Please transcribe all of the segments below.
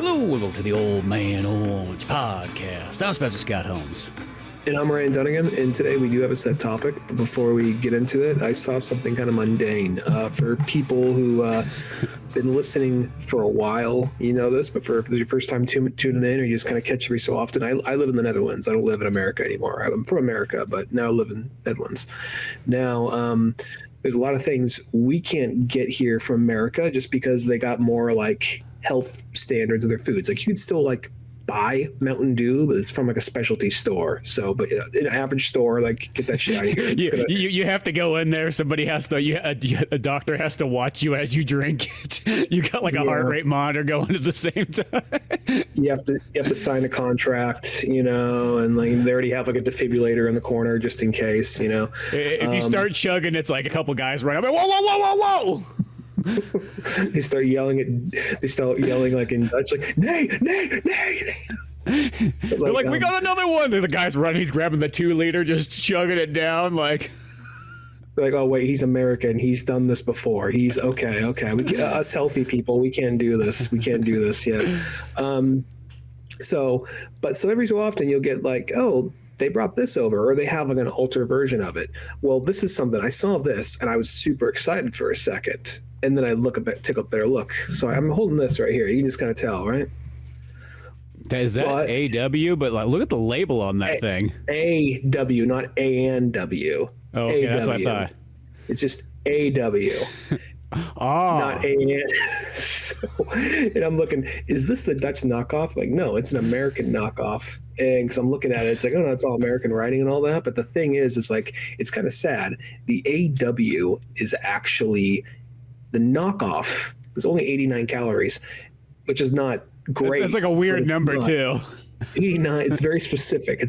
Hello, welcome to the OMO Podcast. I'm Spencer Scott Holmes. And I'm Ryan Dunigan, and today we do have a set topic. But before we get into it, I saw something kind of mundane. For people who been listening for a while, you know this, but for your first time tuning in, or you just kind of catch every so often, I live in the Netherlands. I don't live in America anymore. I'm from America, but now I live in Netherlands. Now, there's a lot of things we can't get here from America just because they got more like health standards of their foods. Like you could still like buy Mountain Dew, but it's from like a specialty store. So, but in an average store, like get that shit out of here. You have to go in there. Somebody has to. A doctor has to watch you as you drink it. You got like a heart rate monitor going at the same time. You have to sign a contract, you know, and like they already have like a defibrillator in the corner just in case, you know. If you start chugging, it's like a couple guys running up. Whoa, whoa, whoa, whoa, whoa! They start yelling like in Dutch, like nay, nay, nay. They're like, we got another one. The guy's running. He's grabbing the 2 liter, just chugging it down. Like, oh wait, he's American. He's done this before. He's okay. Us healthy people, we can't do this. We can't do this yet. So every so often you'll get like, oh, they brought this over, or they have like an alter version of it. Well, this is something I saw this, and I was super excited for a second. And then I take a better look. So I'm holding this right here. You can just kind of tell, right? Is that AW? But like, look at the label on that thing. AW, not ANW. Oh, okay, AW. that's what I thought. It's just AW. Not AN. And I'm looking, is this the Dutch knockoff? Like, no, it's an American knockoff. And because I'm looking at it, it's like, oh no, it's all American writing and all that. But the thing is, it's like, it's kind of sad. The AW is actually the knockoff. It's only 89 calories, which is not great. That's like a weird number too. 89. It's very specific.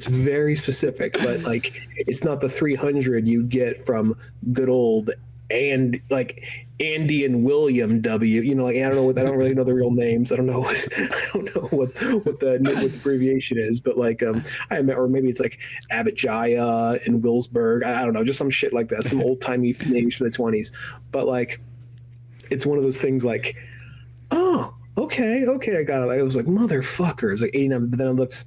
But like, it's not the 300 you get from good old and like Andy and William W. You know, like I don't really know the real names. I don't know what the abbreviation is, but like or maybe it's like Abijaya and Wilsberg. I don't know, just some shit like that, some old timey names from the 20s. But like, it's one of those things like, oh, okay, I got it. I was like, motherfucker. It's like 89, but then I looked,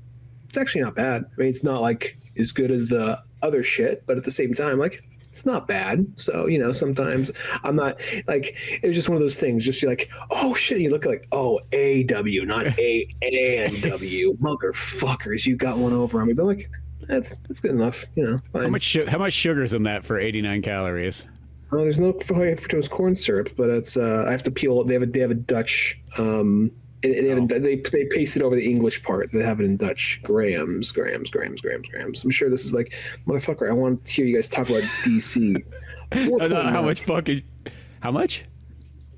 it's actually not bad. I mean, it's not like as good as the other shit, but at the same time, like, it's not bad. So, you know, sometimes I'm not like, it was just one of those things, just like, oh shit, you look like, oh, AW, not ANW. Motherfuckers, you got one over on me. But like, that's good enough, you know. Fine. How much sugar's in that for 89 calories? Oh, there's no fructose corn syrup, but it's I have to peel. They have a Dutch. They paste it over the English part. They have it in Dutch. Grams. I'm sure this is like, motherfucker. I want to hear you guys talk about DC. How much?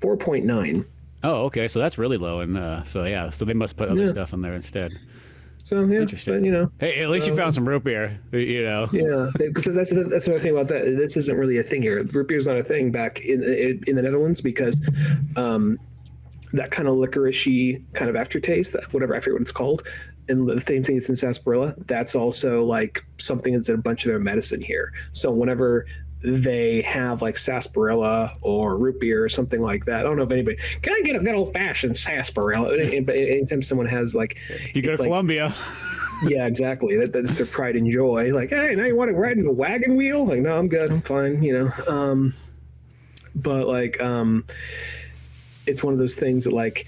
4.9. Oh, okay. So that's really low, and so they must put other stuff in there instead. So yeah, interesting. But, you know, hey, at least you found some root beer. You know. Yeah, because that's another thing about that. This isn't really a thing here. Root beer is not a thing back in the Netherlands because that kind of licoricey kind of aftertaste, that whatever, I forget what it's called. And the same thing that's in sarsaparilla, that's also like something that's in a bunch of their medicine here. So whenever they have like sarsaparilla or root beer or something like that, I don't know if anybody can I get a good old fashioned sarsaparilla. But anytime someone has like, you go to Colombia. Yeah, exactly. That's their pride and joy. Like, hey, now you want to ride in the wagon wheel? Like, no, I'm good. I'm fine. You know. But like, it's one of those things that like,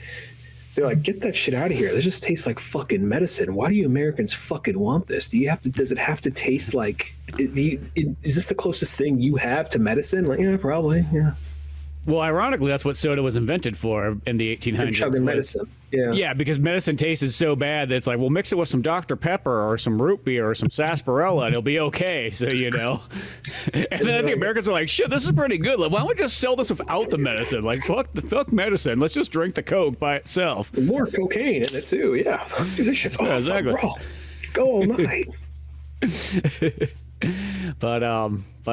they're like, get that shit out of here. This just tastes like fucking medicine. Why do you Americans fucking want this? Does it have to taste like, is this the closest thing you have to medicine? Like, yeah, probably. Yeah. Well, ironically, that's what soda was invented for in the 1800s. Chugging medicine. Yeah, because medicine tasted so bad that it's like, well, mix it with some Dr. Pepper or some root beer or some sarsaparilla and it'll be okay. So, you know. And then the Americans are like, shit, this is pretty good. Like, why don't we just sell this without the medicine? Like, fuck medicine. Let's just drink the Coke by itself. More cocaine in it, too. Yeah. Dude, this shit's awesome, exactly. Bro. Let's go all night. But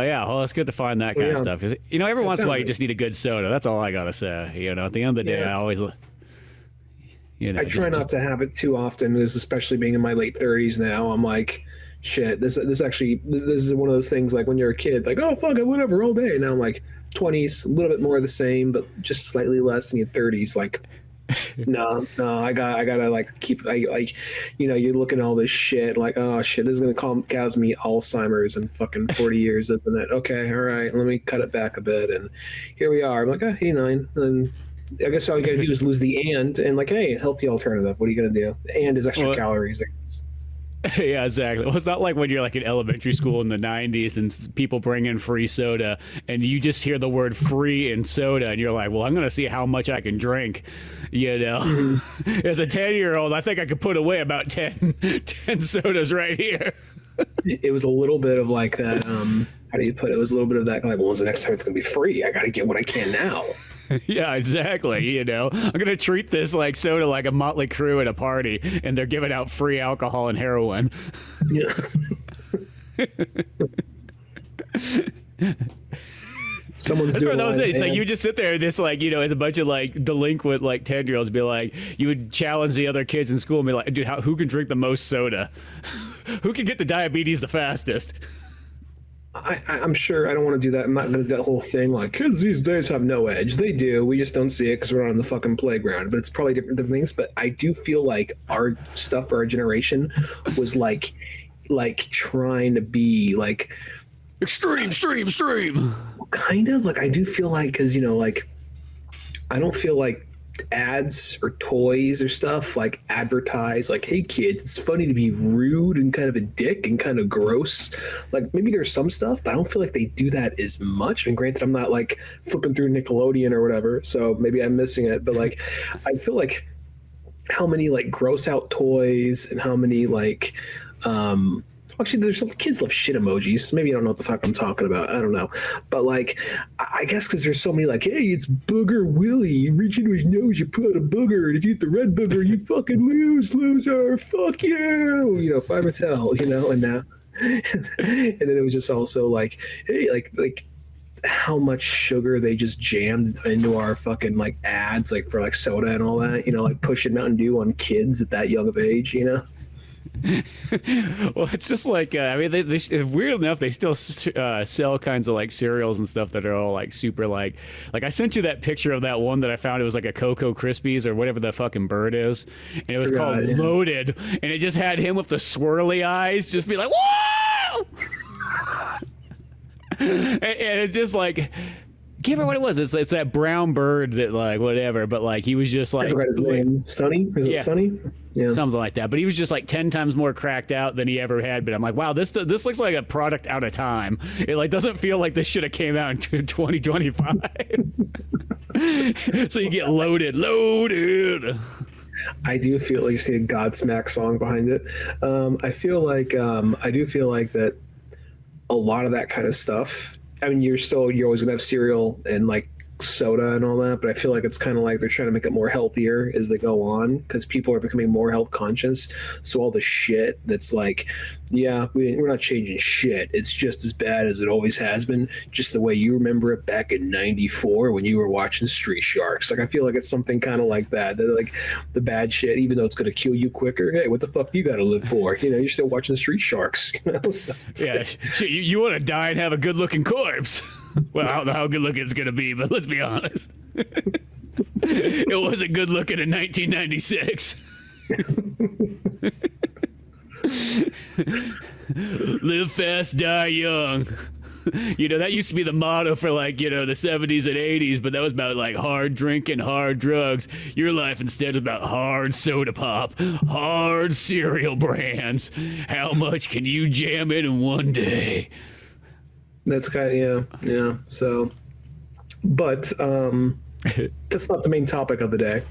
yeah, well, it's good to find that kind of stuff because you know every once in a while you just need a good soda. That's all I gotta say. You know, at the end of the day, I always, you know, I try not to have it too often. Because especially being in my late 30s now, I'm like, shit. This is one of those things like when you're a kid, like, oh fuck it, whatever, all day. Now I'm like 20s, a little bit more of the same, but just slightly less in your 30s. Like, No, I gotta like keep like, you're looking at all this shit like, oh shit, this is gonna cause me Alzheimer's in fucking 40 years, isn't it? Okay, all right, let me cut it back a bit, and here we are. I'm like, 89, and I guess all you gotta do is lose the and like, hey, healthy alternative. What are you gonna do? The and is extra calories, I guess. Yeah, exactly. Well, it's not like when you're like in elementary school in the 90s and people bring in free soda and you just hear the word free in soda and you're like, well, I'm going to see how much I can drink, As a 10-year-old, I think I could put away about 10 sodas right here. It was a little bit of like that, how do you put it? It was a little bit of that, like, well, when's the next time it's going to be free? I got to get what I can now. Yeah, exactly. I'm going to treat this like soda like a Motley Crue at a party, and they're giving out free alcohol and heroin. Yeah. Someone's doing that was it. It's like you just sit there and just like, as a bunch of like delinquent like 10-year-olds be like, you would challenge the other kids in school and be like, dude, who can drink the most soda? Who can get the diabetes the fastest? I'm sure I don't want to do that. I'm not going to do that whole thing like kids these days have no edge. They do. We just don't see it because we're not on the fucking playground. But it's probably different things. But I do feel like our stuff for our generation was like trying to be like extreme. Kind of like I do feel like because like I don't feel like ads or toys or stuff like advertise like, hey kids, it's funny to be rude and kind of a dick and kind of gross. Like maybe there's some stuff, but I don't feel like they do that as much. And granted, I'm not like flipping through Nickelodeon or whatever, so maybe I'm missing it, but like I feel like how many like gross out toys and how many like actually, there's some kids love shit emojis. Maybe I don't know what the fuck I'm talking about. I don't know. But, like, I guess because there's so many, like, hey, it's Booger Willie. You reach into his nose, you pull out a booger. And if you eat the red booger, you fucking lose, loser. Fuck you. Five or tell, and now. And then it was just also like, hey, like how much sugar they just jammed into our fucking, like, ads, like, for, like, soda and all that. Like, pushing Mountain Dew on kids at that young of age, Well, it's just like they weird enough they still sell kinds of like cereals and stuff that are all like super like I sent you that picture of that one that I found. It was like a Cocoa Krispies or whatever the fucking bird is, and it was called Loaded, and it just had him with the swirly eyes just be like whoa. And it's just like, can't remember what it was. It's that brown bird that like whatever, but like he was just like, I forgot his name. Sonny? Is it Sonny? Yeah, something like that. But he was just like 10 times more cracked out than he ever had. But I'm like, wow, this looks like a product out of time. It like doesn't feel like this should have came out in 2025. So you get loaded. I do feel like you see a Godsmack song behind it. I feel like I do feel like that a lot of that kind of stuff. I mean, you're always gonna have cereal and like soda and all that, but I feel like it's kind of like they're trying to make it more healthier as they go on because people are becoming more health conscious. So all the shit that's like, yeah, we're not changing shit. It's just as bad as it always has been, just the way you remember it back in '94 when you were watching Street Sharks. Like I feel like it's something kind of like that. They're like the bad shit, even though it's going to kill you quicker. Hey, what the fuck do you got to live for? You're still watching Street Sharks. So, yeah, you want to die and have a good looking corpse. Well, I don't know how good looking it's going to be, but let's be honest. It wasn't good looking in 1996. Live fast, die young. That used to be the motto for like, the 70s and 80s, but that was about like hard drinking, hard drugs. Your life instead is about hard soda pop, hard cereal brands. How much can you jam in one day? That's kind of, yeah. So, but that's not the main topic of the day.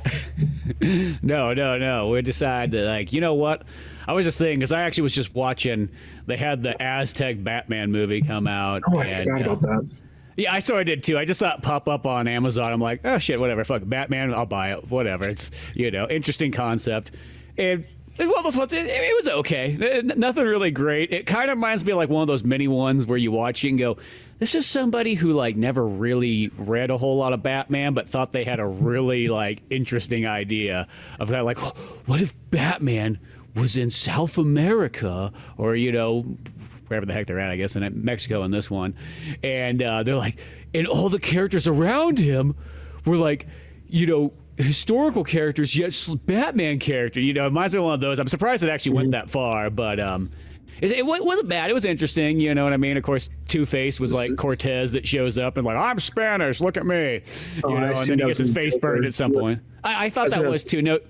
No. We decided that, like, you know what? I was just thinking, because I actually was just watching, they had the Aztec Batman movie come out. Oh, I forgot about that. Yeah, I did too. I just saw it pop up on Amazon. I'm like, oh shit, whatever. Fuck Batman, I'll buy it. Whatever. It's, interesting concept. And well, those ones, it was okay. Nothing really great. It kind of reminds me of like one of those mini ones where you watch it and go, this is somebody who like never really read a whole lot of Batman, but thought they had a really like interesting idea of that. Like, what if Batman was in South America or, wherever the heck they're at, I guess, in Mexico in this one. And they're like, and all the characters around him were like, historical characters, yet Batman character. You know, it reminds me of one of those. I'm surprised it actually went that far, but it wasn't bad. It was interesting. You know what I mean? Of course, Two-Face was like Cortez that shows up and like, I'm Spanish, look at me. You know, and then he gets his face burned at some point. I thought that was too.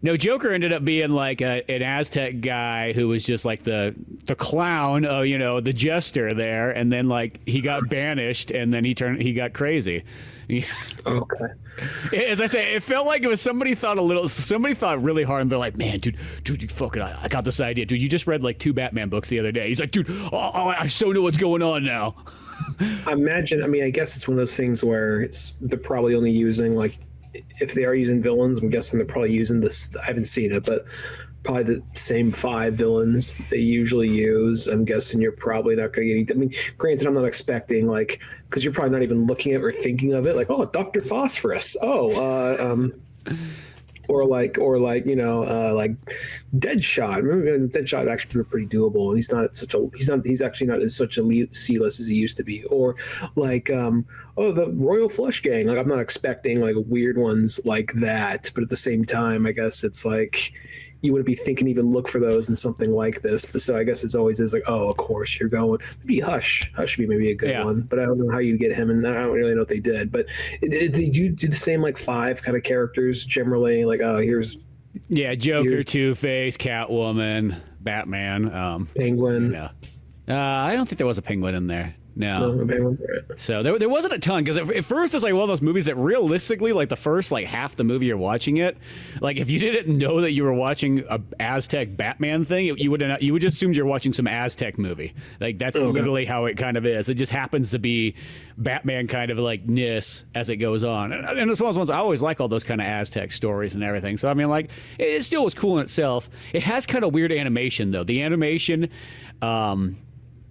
No, Joker ended up being like an Aztec guy who was just like the clown, you know, the jester there, and then like he got banished, and then he got crazy. Okay. As I say, it felt like it was somebody thought really hard, and they're like, man, dude, you fucking, I got this idea, dude. You just read like 2 Batman books the other day. He's like, dude, I so know what's going on now. I guess it's one of those things where they're probably only using like, if they are using villains, I'm guessing they're probably using this. I haven't seen it, but probably the same 5 villains they usually use. I'm guessing you're probably not going to get. I mean, granted, I'm not expecting like, because you're probably not even looking at or thinking of it like, oh, Dr. Phosphorus. Or like you know, like Deadshot. Remember, Deadshot actually pretty doable, and he's actually not as such a C-list as he used to be. Or like the Royal Flush Gang. Like I'm not expecting like weird ones like that, but at the same time, I guess it's like you wouldn't be thinking even look for those in something like this. But so I guess it's always is like, oh, of course you're going. Maybe Hush would be maybe a good one, but I don't know how you get him, and I don't really know what they did. But did you do the same like 5 kind of characters generally? Like, oh, here's Joker, Two-Face, Catwoman, Batman, Penguin. No, I don't think there was a Penguin in there. No. Penguin. So there wasn't a ton, because at first it's like one of those movies that realistically, like the first like half the movie you're watching it, like if you didn't know that you were watching a Aztec Batman thing, you would just assume you're watching some Aztec movie. Like that's literally how it kind of is. It just happens to be Batman kind of like ness as it goes on, and it's one of those ones I always like all those kind of Aztec stories and everything. So I mean, like it still was cool in itself. It has kind of weird animation though. The animation.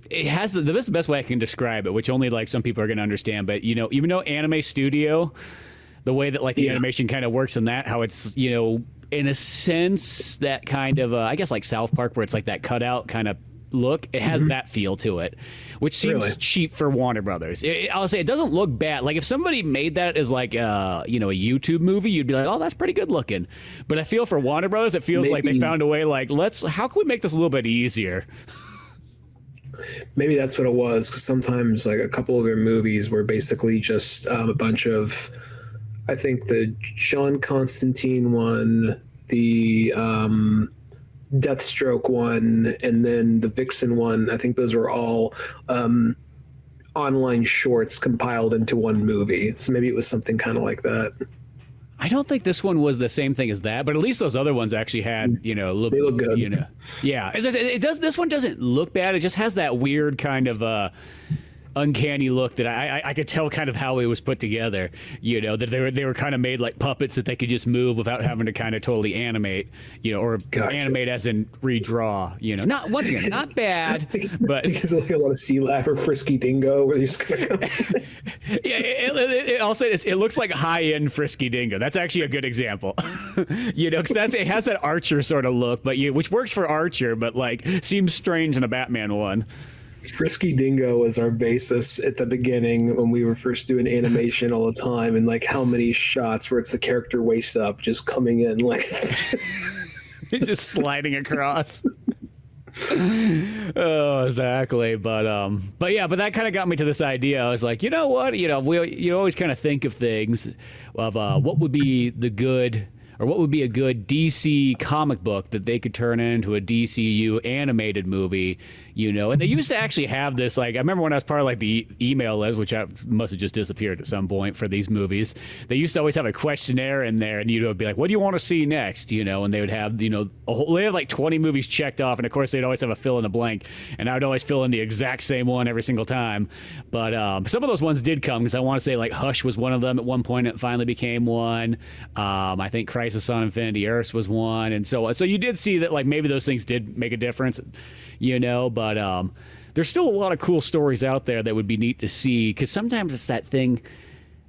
It has this is the best way I can describe it, which only like some people are going to understand. But you know, even though Anime Studio, the way that like the animation kind of works in that, how it's, you know, in a sense that kind of I guess like South Park, where it's like that cutout kind of look, it has that feel to it, which seems cheap for Warner Brothers. I'll say it doesn't look bad. Like if somebody made that as like you know, a YouTube movie, you'd be like, oh, that's pretty good looking. But I feel for Warner Brothers, it feels like they found a way like, how can we make this a little bit easier? Maybe that's what it was, because sometimes like a couple of their movies were basically just a bunch of, I think the John Constantine one, the Deathstroke one, and then the Vixen one. I think those were all online shorts compiled into one movie. So maybe it was something kind of like that. I don't think this one was the same thing as that, but at least those other ones actually had, you know, a little. They look good. You know, yeah. It does. This one doesn't look bad. It just has that weird kind of uncanny look that I could tell kind of how it was put together. You know, that they were kind of made like puppets that they could just move without having to kind of totally animate. You know, or animate as in redraw. You know, not once again, not bad, but because like a lot of Sea Lab or Frisky Dingo, where you just kind of come. Yeah, I'll say this: it looks like high-end Frisky Dingo. That's actually a good example. You know, because it has that Archer sort of look, but which works for Archer, but like seems strange in a Batman one. Frisky Dingo was our basis at the beginning when we were first doing animation all the time, and like how many shots where it's the character waist up just coming in like just sliding across. Oh, exactly. But that kind of got me to this idea. I was like, you know what? You know, you always kind of think of things of what would be the good, or what would be a good DC comic book that they could turn into a DCU animated movie, you know. And they used to actually have this, like, I remember when I was part of like the email list, which must have just disappeared at some point for these movies. They used to always have a questionnaire in there, and you'd be like, what do you want to see next, you know? And they would have, you know, they have like 20 movies checked off, and of course they'd always have a fill in the blank, and I would always fill in the exact same one every single time. But some of those ones did come, because I want to say like Hush was one of them at one point. It finally became one. I think Crisis on Infinity Earths was one, and so you did see that like maybe those things did make a difference, you know. But there's still a lot of cool stories out there that would be neat to see, because sometimes it's that thing.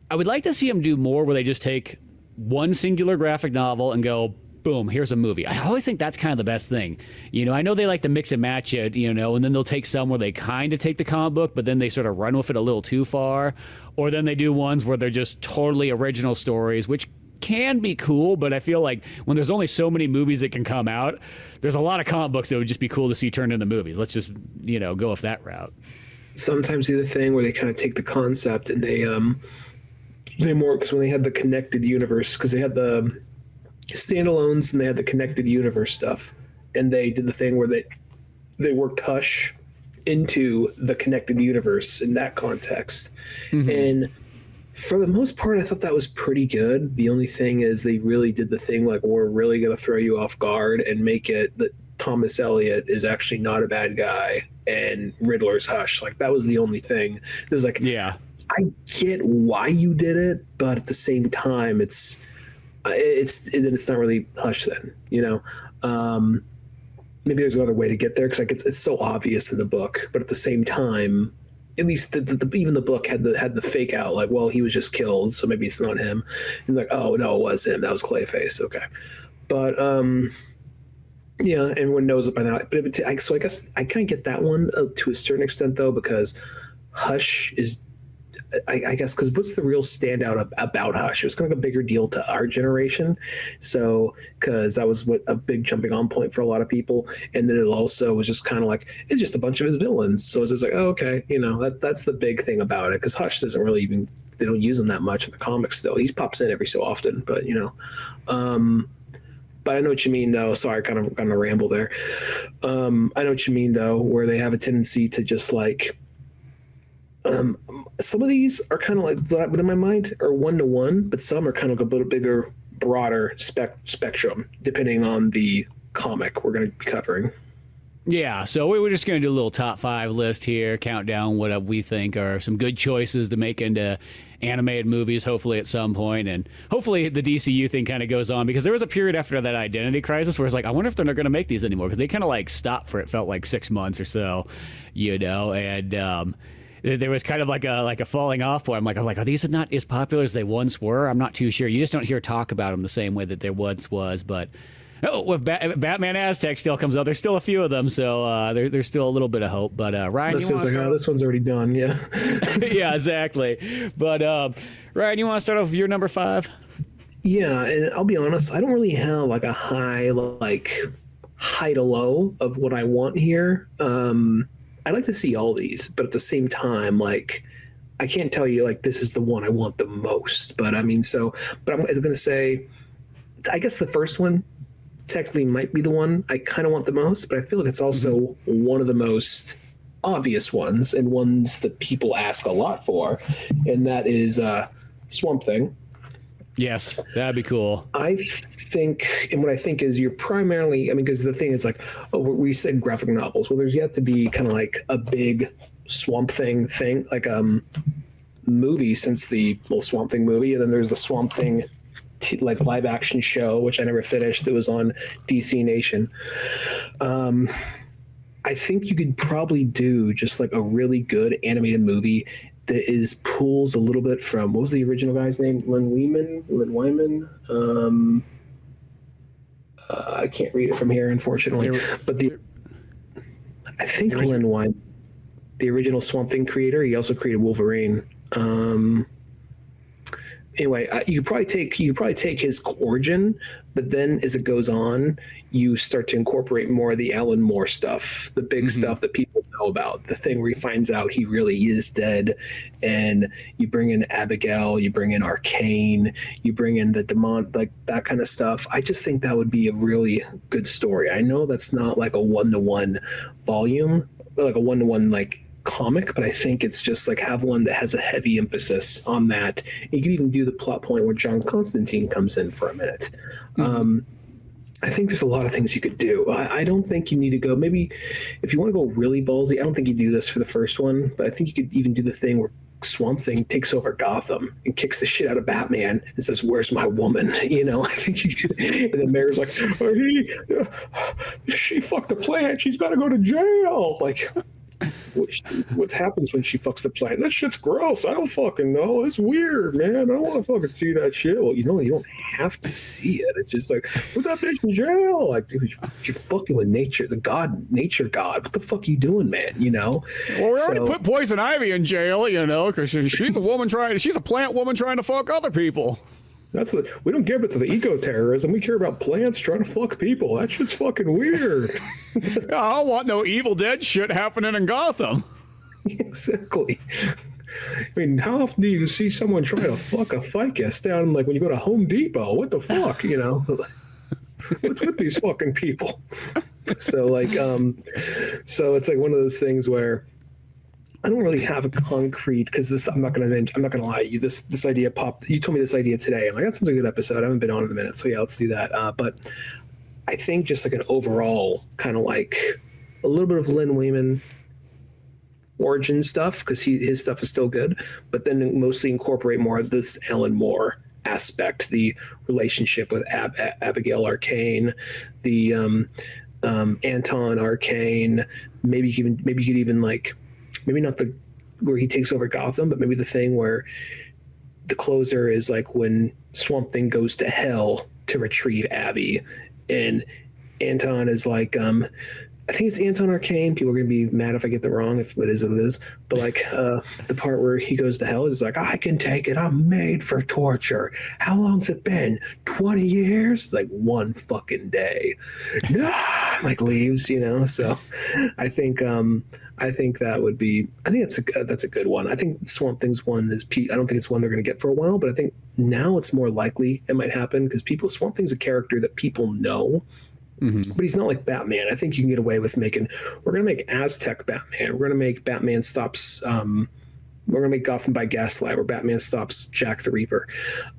I would like to see them do more where they just take one singular graphic novel and go, boom, here's a movie. I always think that's kind of the best thing. You know, I know they like to mix and match it, you know, and then they'll take some where they kind of take the comic book, but then they sort of run with it a little too far. Or then they do ones where they're just totally original stories, which can be cool, but I feel like when there's only so many movies that can come out, there's a lot of comic books that would just be cool to see turned into movies. Let's just, go with that route. Sometimes do the thing where they kind of take the concept and they more, because when they had the connected universe, because they had the standalones and they had the connected universe stuff, and they did the thing where they worked Hush into the connected universe in that context. And for the most part, I thought that was pretty good. The only thing is they really did the thing like, we're really going to throw you off guard and make it that Thomas Elliot is actually not a bad guy and Riddler's Hush. Like, that was the only thing. It was like, yeah, I get why you did it, but at the same time, it's not really Hush then, maybe there's another way to get there, because like it's so obvious in the book, but at the same time, at least even the book had the fake out, like, well, he was just killed, so maybe it's not him. And like, oh no, it was him. That was Clayface. Okay, but yeah, everyone knows it by now. But so I guess I kind of get that one to a certain extent though, because Hush is. I guess because what's the real standout about Hush? It was kind of a bigger deal to our generation, so because that was a big jumping on point for a lot of people, and then it also was just kind of like it's just a bunch of his villains. So it's just like, oh, okay, that's the big thing about it, because Hush doesn't really even, they don't use him that much in the comics still. He pops in every so often, but but I know what you mean though. Sorry, I kind of ramble there. I know what you mean though, where they have a tendency to just like. Some of these are kind of like, but in my mind, are 1-to-1, but some are kind of a little bigger, broader spectrum, depending on the comic we're going to be covering. Yeah, so we were just going to do a little top 5 list here, count down what we think are some good choices to make into animated movies, hopefully at some point, and hopefully the DCU thing kind of goes on, because there was a period after that Identity Crisis where it's like, I wonder if they're not going to make these anymore, because they kind of like stopped for, it felt like 6 months or so, and there was kind of like a falling off point. I'm like, are these not as popular as they once were? I'm not too sure. You just don't hear talk about them the same way that there once was. But with Batman Aztec still comes out, there's still a few of them, so there's still a little bit of hope. But Ryan, this one's already done. Yeah, yeah, exactly. But Ryan, you want to start off with your number 5? Yeah, and I'll be honest, I don't really have like a high to low of what I want here. I'd like to see all these, but at the same time, like, I can't tell you like this is the one I want the most. But I mean, but I'm going to say, I guess the first one technically might be the one I kind of want the most, but I feel like it's also one of the most obvious ones and ones that people ask a lot for, and that is Swamp Thing. Yes, that'd be cool. I think, and what I think is you're primarily, I mean, because the thing is like, oh, we said graphic novels. Well, there's yet to be kind of like a big Swamp Thing, like movie since the Swamp Thing movie. And then there's the Swamp Thing like live action show, which I never finished, that was on DC Nation. I think you could probably do just like a really good animated movie that pulls a little bit from, what was the original guy's name? Len Wyman. I can't read it from here, unfortunately. But I think Len Wyman, the original Swamp Thing creator, he also created Wolverine. Anyway, you probably take his origin, but then as it goes on, you start to incorporate more of the Alan Moore stuff, the big stuff that people know about, the thing where he finds out he really is dead, and you bring in Abigail, you bring in Arcane, you bring in the demon, like that kind of stuff. I just think that would be a really good story. I know that's not like a 1-to-1 volume, like a 1-to-1 like comic, but I think it's just like have one that has a heavy emphasis on that. You could even do the plot point where John Constantine comes in for a minute. I think there's a lot of things you could do. I don't think you need to go, maybe if you want to go really ballsy, I don't think you do this for the first one, but I think you could even do the thing where Swamp Thing takes over Gotham and kicks the shit out of Batman and says, "Where's my woman?" I think you do. And the mayor's like, she fucked the plant, she's got to go to jail. Like, what happens when she fucks the plant? That shit's gross. I don't fucking know. It's weird, man. I don't want to fucking see that shit. Well, you don't have to see it. It's just like, put that bitch in jail. Like, dude, you're fucking with nature, nature god. What the fuck are you doing, man? Well, we already put Poison Ivy in jail, because she's a plant woman trying to fuck other people. We don't give it to the eco-terrorism. We care about plants trying to fuck people. That shit's fucking weird. I don't want no Evil Dead shit happening in Gotham. Exactly. I mean, how often do you see someone try to fuck a ficus down like when you go to Home Depot? What the fuck, you know? What's with these fucking people? So like, so it's like one of those things where I don't really have a concrete, because this, I'm not gonna lie to you. This idea popped. You told me this idea today. I'm like, that sounds like a good episode. I haven't been on in a minute, so yeah, let's do that. But I think just like an overall kind of like a little bit of Lynn Wayman origin stuff, because his stuff is still good, but then mostly incorporate more of this Alan Moore aspect, the relationship with Abigail Arcane, the Anton Arcane. Maybe you could even like, maybe not the where he takes over Gotham, but maybe the thing where the closer is like when Swamp Thing goes to hell to retrieve Abby, and Anton is like, I think it's Anton Arcane. People are going to be mad if I get that wrong, if it is what it is. But like the part where he goes to hell is like, I can take it. I'm made for torture. How long's it been? 20 years? It's like one fucking day. No, like leaves, you know? So I think that would be, I think that's a good one. I think Swamp Thing's one is, I don't think it's one they're going to get for a while, but I think now it's more likely it might happen because Swamp Thing's a character that people know. Mm-hmm. But he's not like Batman. I think you can get away with we're going to make Aztec Batman. We're going to make Batman stops, we're going to make Gotham by Gaslight, where Batman stops Jack the Reaper.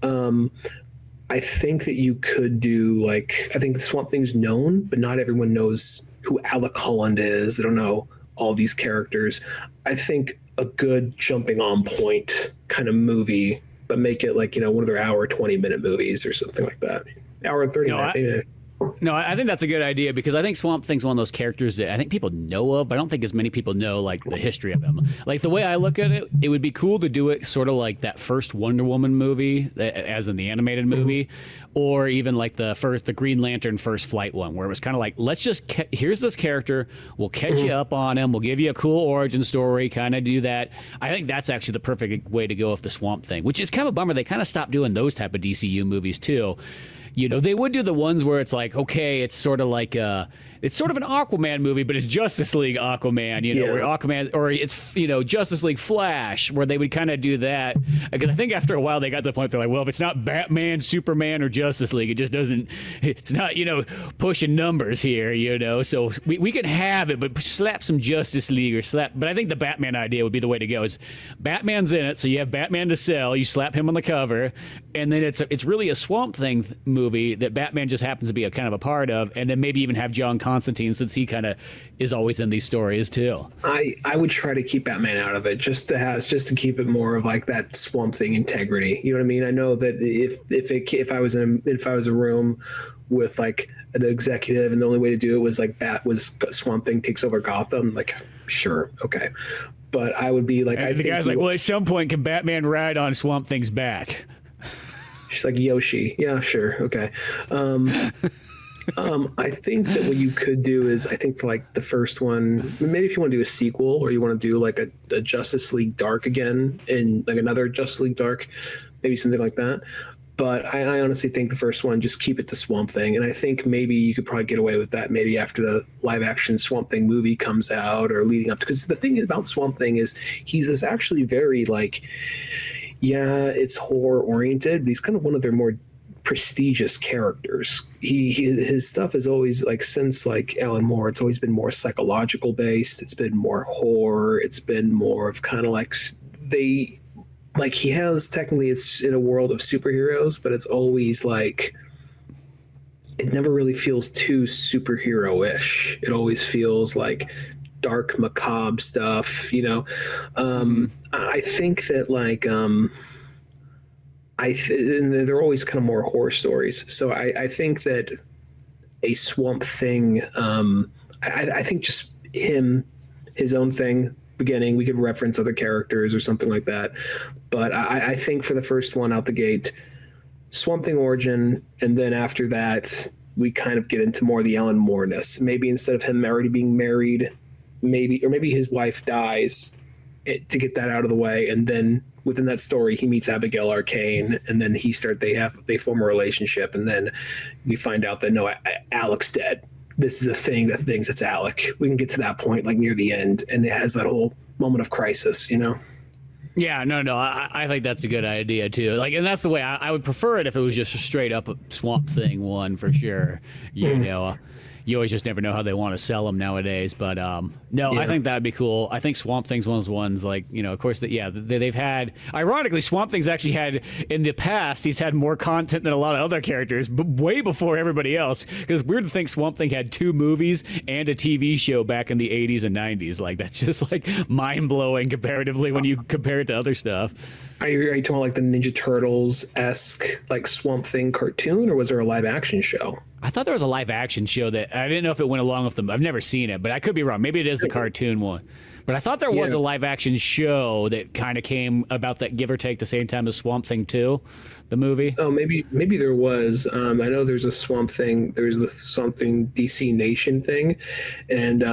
I think that you could do like, I think the Swamp Thing's known, but not everyone knows who Alec Holland is. They don't know all these characters. I think a good jumping on point kind of movie, but make it like, you know, one of their hour 20-minute movies or something like that. Hour 30 minute. No, I think that's a good idea, because I think Swamp Thing's one of those characters that I think people know of, but I don't think as many people know like the history of him. Like the way I look at it, it would be cool to do it sort of like that first Wonder Woman movie, as in the animated movie, mm-hmm. or even like the Green Lantern First Flight one, where it was kind of like, let's just here's this character, we'll catch mm-hmm. you up on him, we'll give you a cool origin story, kind of do that. I think that's actually the perfect way to go with the Swamp Thing, which is kind of a bummer. They kind of stopped doing those type of DCU movies too. You know, they would do the ones where it's like, okay, it's sort of like it's sort of an Aquaman movie, but it's Justice League Aquaman, you know, yeah. Where Aquaman, or it's, you know, Justice League Flash, where they would kind of do that. Because I think after a while they got to the point they're like, well, if it's not Batman, Superman, or Justice League, it just doesn't, it's not, you know, pushing numbers here, you know. So we can have it, but slap some Justice League but I think the Batman idea would be the way to go. Is Batman's in it, so you have Batman to sell, you slap him on the cover, and then it's really a Swamp Thing movie that Batman just happens to be a kind of a part of, and then maybe even have John Constantine, since he kind of is always in these stories too. I would try to keep Batman out of it, just to keep it more of like that Swamp Thing integrity. You know what I mean? I know that if I was a room with like an executive and the only way to do it was like Swamp Thing takes over Gotham, like sure, okay. But I would be like, the guy's like, well, at some point, can Batman ride on Swamp Thing's back? She's like, Yoshi. Yeah, sure. Okay. I think that what you could do is, I think for like the first one, maybe if you want to do a sequel, or you want to do like a Justice League Dark again, and like another Justice League Dark, maybe something like that. But I honestly think the first one, just keep it to Swamp Thing. And I think maybe you could probably get away with that maybe after the live action Swamp Thing movie comes out, or leading up to, because the thing about Swamp Thing is he's this actually very like, yeah, it's horror oriented, but he's kind of one of their more prestigious characters. His stuff is always like, since like Alan Moore, it's always been more psychological based. It's been more horror. It's been more of kind of like he has, technically it's in a world of superheroes, but it's always like, it never really feels too superhero-ish. It always feels like dark, macabre stuff, you know. I think that like and they're always kind of more horror stories. So I think that a Swamp Thing, I think just his own thing, beginning, we could reference other characters or something like that. But I think for the first one out the gate, Swamp Thing origin, and then after that, we kind of get into more the Alan Moore-ness. Maybe instead of him already being married, maybe his wife dies, to get that out of the way, and then within that story, he meets Abigail Arcane, and then they form a relationship, and then we find out that no, Alec's dead. This is a thing that thinks it's Alec. We can get to that point like near the end, and it has that whole moment of crisis, you know. Yeah, no, I think that's a good idea too. Like, and that's the way I would prefer it if it was just a straight up Swamp Thing one for sure. You know, you always just never know how they want to sell them nowadays. But no, I think that'd be cool. I think Swamp Thing's one of those ones, like, you know, of course, they've had, ironically, Swamp Thing's actually had, in the past, he's had more content than a lot of other characters, but way before everybody else. Because it's weird to think Swamp Thing had 2 movies and a TV show back in the 80s and 90s. Like, that's just, like, mind-blowing comparatively when you compare it to other stuff. Are you talking like the Ninja Turtles-esque, like, Swamp Thing cartoon, or was there a live-action show? I thought there was a live action show that I didn't know if it went along with them. I've never seen it, but I could be wrong. Maybe it is the cartoon one. But I thought there was a live action show that kind of came about that, give or take, the same time as Swamp Thing 2, the movie. Oh, maybe there was. I know there's a Swamp Thing. There's the Swamp Thing DC Nation thing, and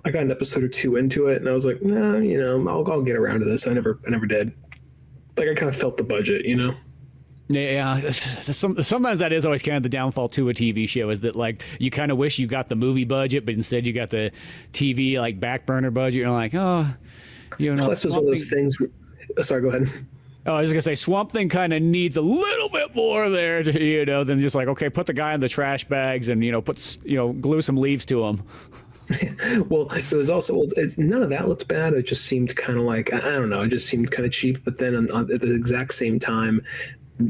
I got an episode or 2 into it, and I was like, nah, you know, I'll get around to this. I never did. Like, I kind of felt the budget, you know. Yeah, sometimes that is always kind of the downfall to a TV show, is that, like, you kind of wish you got the movie budget, but instead you got the TV, like, back burner budget. You're like, oh, you know. Plus, it was one of those things. Sorry, go ahead. Oh, I was gonna say Swamp Thing kind of needs a little bit more there, to, you know, than just like, okay, put the guy in the trash bags and, you know, glue some leaves to him. Well, it was also, none of that looked bad. It just seemed kind of like, I don't know, it just seemed kind of cheap. But then at the exact same time,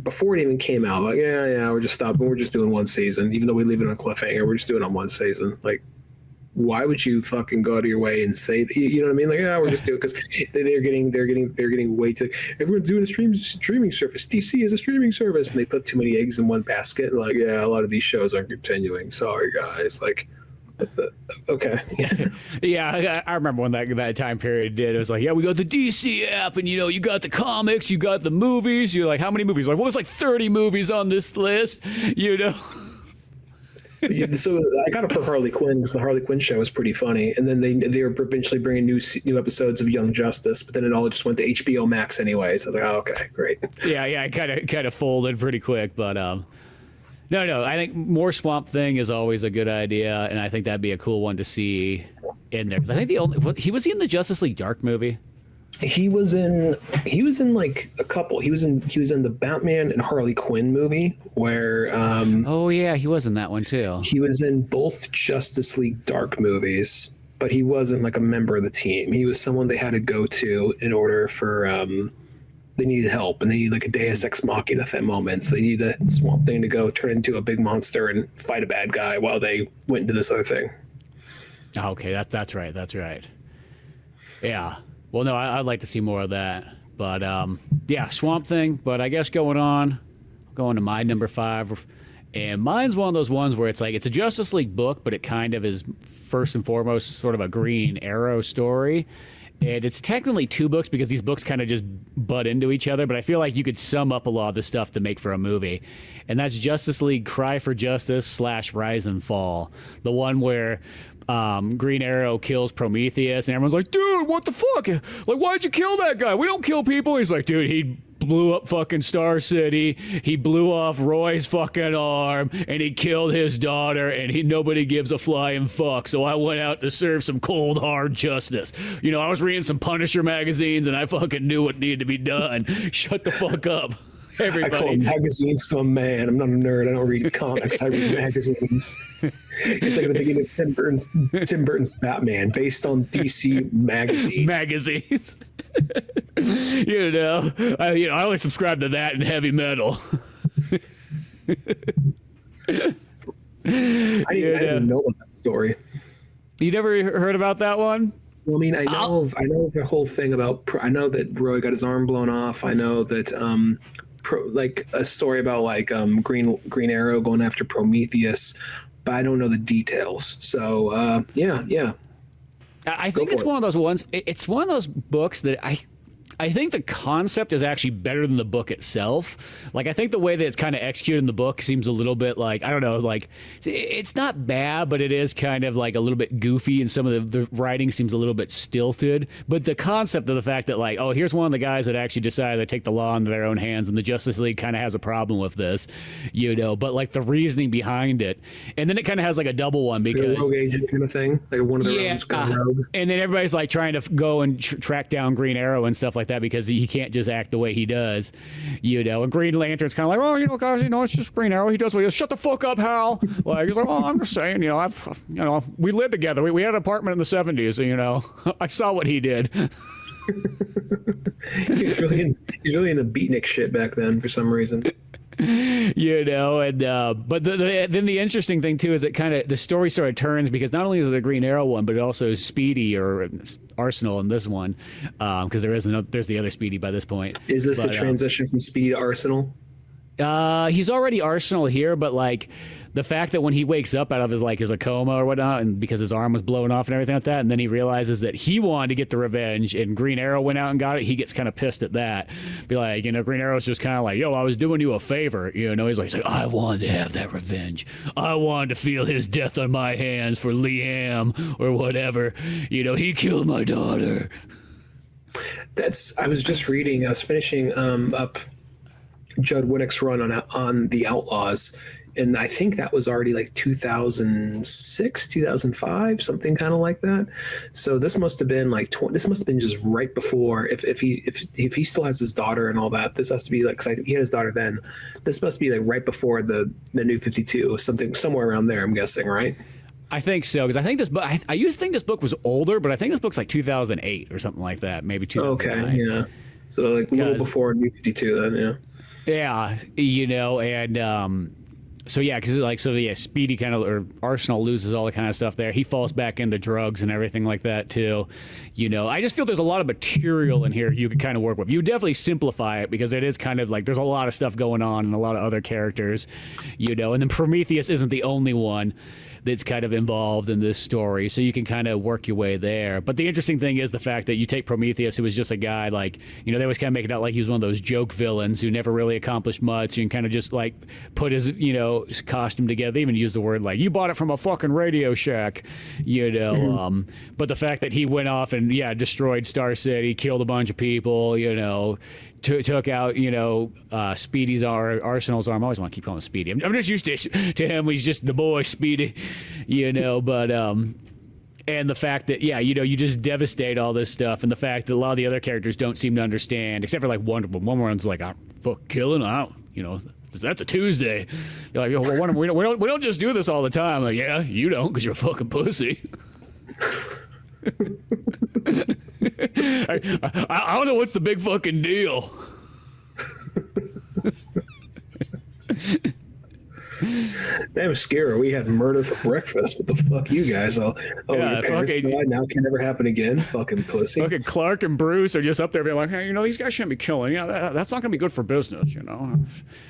before it even came out, like, yeah, we're just stopping. We're just doing one season, even though we leave it on a cliffhanger. We're just doing it on one season. Like, why would you fucking go out of your way and say that? You know what I mean? Like, yeah, we're just doing, because they're getting way too. Everyone's doing a streaming service. DC is a streaming service, and they put too many eggs in one basket. And like, yeah, a lot of these shows aren't continuing. Sorry, guys. Like, okay. Yeah, I remember when that time period did. It was like, yeah, we got the DC app, and, you know, you got the comics, you got the movies. You're like, how many movies? Like, well, there's like 30 movies on this list, you know. So I got it for Harley Quinn, because the Harley Quinn show was pretty funny, and then they were eventually bringing new episodes of Young Justice, but then it all just went to HBO Max anyway. So I was like, oh, okay, great. Yeah, it kind of folded pretty quick, but no, I think more Swamp Thing is always a good idea, and I think that'd be a cool one to see in there. 'Cause I think he was in the Justice League Dark movie. He was in like a couple. He was in the Batman and Harley Quinn movie, where oh yeah, he was in that one too. He was in both Justice League Dark movies, but he wasn't like a member of the team. He was someone they had to go to in order for they needed help, and they needed like a Deus Ex Machina at that moment. So they needed a Swamp Thing to go turn into a big monster and fight a bad guy while they went into this other thing. Okay, that's right. Yeah. Well, no, I'd like to see more of that. But yeah, Swamp Thing. But I guess going to my number 5, and mine's one of those ones where it's like, it's a Justice League book, but it kind of is first and foremost sort of a Green Arrow story. And it's technically 2 books, because these books kind of just butt into each other, but I feel like you could sum up a lot of the stuff to make for a movie. And that's Justice League Cry for Justice / Rise and Fall. The one where Green Arrow kills Prometheus, and everyone's like, dude, what the fuck? Like, why'd you kill that guy? We don't kill people. He's like, dude, he blew up fucking Star City. He blew off Roy's fucking arm, and he killed his daughter, and nobody gives a flying fuck. So I went out to serve some cold, hard justice. You know, I was reading some Punisher magazines, and I fucking knew what needed to be done. Shut the fuck up, everybody. I call magazines to a man. I'm not a nerd. I don't read comics. I read magazines. It's like the beginning of Tim Burton's Batman, based on DC magazines. You know, I only subscribe to that and heavy metal. I didn't know about that story. You never heard about that one? Well, I mean, I know of the whole thing about. I know that Roy got his arm blown off. I know that like a story about like Green Arrow going after Prometheus, but I don't know the details. So yeah. I think it's one of those ones. It's one of those books that I I think the concept is actually better than the book itself. Like, I think the way that it's kind of executed in the book seems a little bit like, I don't know, like, it's not bad, but it is kind of like a little bit goofy, and some of the writing seems a little bit stilted. But the concept of the fact that, like, oh, here's one of the guys that actually decided to take the law into their own hands, and the Justice League kind of has a problem with this, you know, but like the reasoning behind it. And then it kind of has like a double one because like a rogue agent kind of thing, like one of the rogues gone rogue. And then everybody's like trying to go and track down Green Arrow and stuff like that because he can't just act the way he does, you know. And Green Lantern's kind of like, oh, you know, guys, you know, it's just Green Arrow. He does what he does. Shut the fuck up, Hal. Like, he's like, oh, I'm just saying, you know, we lived together. We had an apartment in the 70s, so, you know, I saw what he did. He's really into beatnik shit back then for some reason. You know, and but then the interesting thing too is that kind of the story sort of turns because not only is it the Green Arrow one, but also Speedy or Arsenal in this one, because there's the other Speedy by this point. Is this the transition from Speedy to Arsenal? He's already Arsenal here, but like the fact that when he wakes up out of his coma or whatnot, and because his arm was blown off and everything like that, and then he realizes that he wanted to get the revenge, and Green Arrow went out and got it, he gets kind of pissed at that. Be like, you know, Green Arrow's just kind of like, yo, I was doing you a favor, you know. He's like, I wanted to have that revenge. I wanted to feel his death on my hands for Liam or whatever. You know, he killed my daughter. I was finishing up Judd Winnick's run on the Outlaws, and I think that was already like 2006, 2005, something kind of like that. So this must have been like this must have been just right before. If he still has his daughter and all that, this has to be like, because he had his daughter then. This must be like right before the New 52, somewhere around there. I'm guessing, right? I think so, because I think this book. I used to think this book was older, but I think this book's like 2008 or something like that, maybe 2009. Okay, yeah. So like a little before New 52, then, yeah. Yeah, you know, and Speedy kind of, or Arsenal, loses all the kind of stuff there. He falls back into drugs and everything like that too. You know, I just feel there's a lot of material in here you could kind of work with. You definitely simplify it because it is kind of like there's a lot of stuff going on and a lot of other characters, you know. And then Prometheus isn't the only one that's kind of involved in this story, so you can kind of work your way there. But the interesting thing is the fact that you take Prometheus, who was just a guy, like, you know, they always kind of make it out like he was one of those joke villains who never really accomplished much. You can kind of just like put his, you know, his costume together. They even use the word like, you bought it from a fucking Radio Shack, you know. Mm-hmm. But the fact that he went off and destroyed Star City, killed a bunch of people, you know, took out, you know, Speedy's Arsenal's arm. I always want to keep calling him Speedy. I'm just used to him. He's just the boy Speedy, you know. But and the fact that you know, you just devastate all this stuff, and the fact that a lot of the other characters don't seem to understand, except for like Wonder Woman. One's like, fuck killing out, you know. That's a Tuesday. You're like, well, we don't just do this all the time. Like, yeah, you don't, because you're a fucking pussy. I don't know what's the big fucking deal. Damn, Scary, we had murder for breakfast. What the fuck, you guys? Your parents died, now can never happen again. Fucking pussy. Okay, Clark and Bruce are just up there being like, hey, you know, these guys shouldn't be killing. That's not going to be good for business, you know.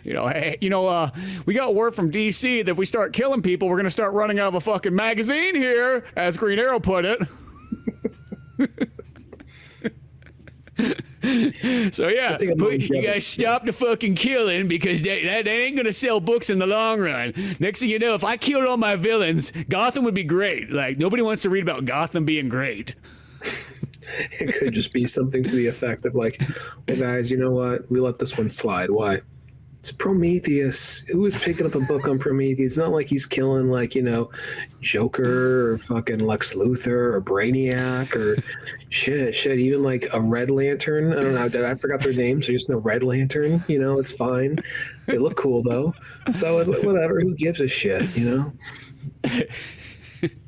Hey, you know, we got word from DC that if we start killing people, we're going to start running out of a fucking magazine here, as Green Arrow put it. So yeah, you guys stop the fucking killing, because that ain't gonna sell books in the long run. Next thing you know, if I killed all my villains, Gotham would be great. Like, nobody wants to read about Gotham being great. It could just be something to the effect of like, well, guys, you know what? We let this one slide. Why? It's Prometheus. Who is picking up a book on Prometheus? It's not like he's killing, like, you know, Joker or fucking Lex Luthor or Brainiac or shit. Even like a Red Lantern. I don't know. I forgot their names. So just no Red Lantern. You know, it's fine. They look cool though. So it's like, whatever. Who gives a shit? You know.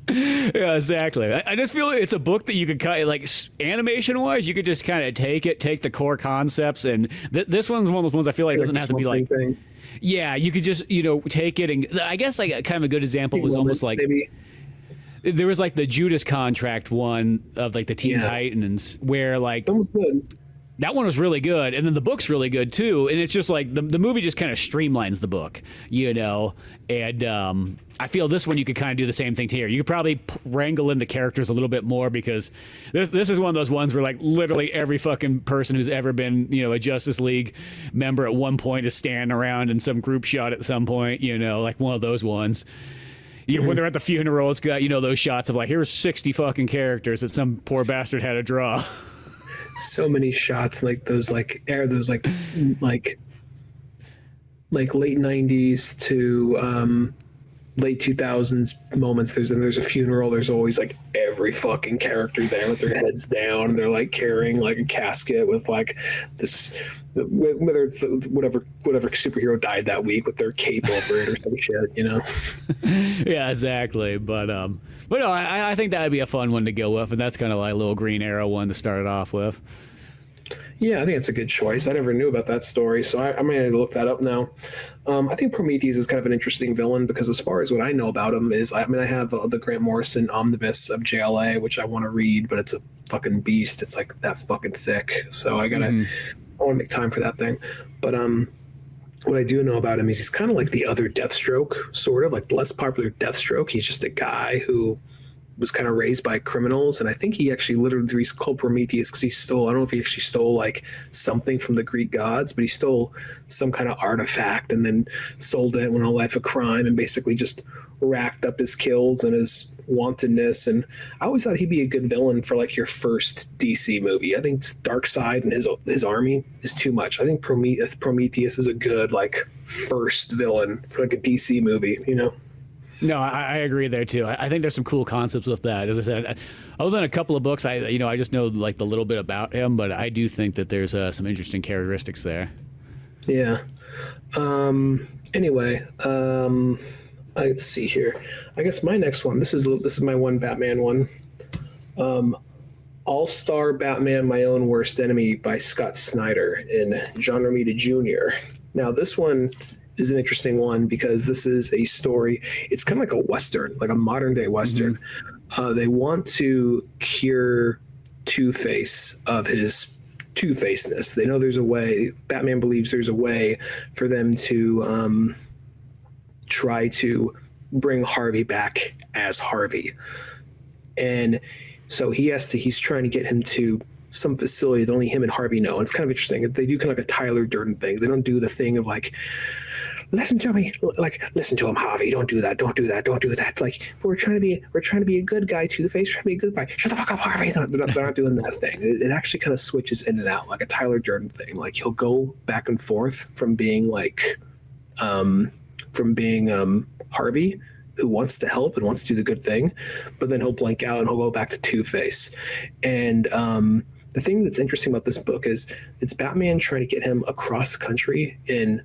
Yeah, exactly. I just feel it's a book that you could kind of, like, animation wise, you could just kind of take the core concepts, and this one's one of those ones I feel like doesn't have to be like thing. Yeah, you could just, you know, take it, and I guess like kind of a good example was almost like maybe. There was like the Judas Contract one of like the Teen Titans, where like that was good. That one was really good, and then the book's really good too. And it's just like the movie just kind of streamlines the book, you know. And I feel this one you could kind of do the same thing here. You could probably wrangle in the characters a little bit more, because this is one of those ones where like literally every fucking person who's ever been, you know, a Justice League member at one point is standing around in some group shot at some point, you know, like one of those ones. You know, when they're at the funeral, it's got, you know, those shots of like, here's 60 fucking characters that some poor bastard had to draw. So many shots like those, like late 90s to late 2000s moments. There's a funeral. There's always like every fucking character there with their heads down, and they're like carrying like a casket with like this, whether it's whatever superhero died that week with their cape over it or some shit, you know. Yeah, exactly. But no, I think that'd be a fun one to go with, and that's kind of like a little Green Arrow one to start it off with. Yeah, I think it's a good choice. I never knew about that story, so I'm going to look that up now. I think Prometheus is kind of an interesting villain, because as far as what I know about him is, I have the Grant Morrison omnibus of JLA, which I want to read, but it's a fucking beast. It's like that fucking thick, so I want to make time for that thing. But what I do know about him is he's kind of like the other Deathstroke, sort of like the less popular Deathstroke. He's just a guy who was kind of raised by criminals, and I think he actually he's called Prometheus because he stole, I don't know if he actually stole like something from the Greek gods, but he stole some kind of artifact and then sold it, went on a life of crime, and basically just racked up his kills and his wantedness. And I always thought he'd be a good villain for like your first DC movie. I think Darkseid and his army is too much. I think Prometheus is a good like first villain for like a DC movie, you know. No, I agree there too. I think there's some cool concepts with that. As I said, other than a couple of books, I just know like the little bit about him, but I do think that there's some interesting characteristics there. Yeah. Anyway, let's see here. I guess my next one. This is my one Batman one. All-Star Batman: My Own Worst Enemy by Scott Snyder and John Romita Jr. Now this one is an interesting one because this is a story. It's kind of like a Western, like a modern day Western. They want to cure Two-Face of his two-facedness. They know there's a way. Batman believes there's a way for them to try to bring Harvey back as Harvey. And so he's trying to get him to some facility that only him and Harvey know. And it's kind of interesting. They do kind of like a Tyler Durden thing. They don't do the thing of like, listen to me, like, listen to him, Harvey. Don't do that. Don't do that. Don't do that. Like, we're trying to be a good guy, Two-Face. Trying to be a good guy. Shut the fuck up, Harvey. They're not doing that thing. It actually kind of switches in and out, like a Tyler Durden thing. Like he'll go back and forth from being like, Harvey, who wants to help and wants to do the good thing, but then he'll blank out and he'll go back to Two-Face. And the thing that's interesting about this book is it's Batman trying to get him across the country, and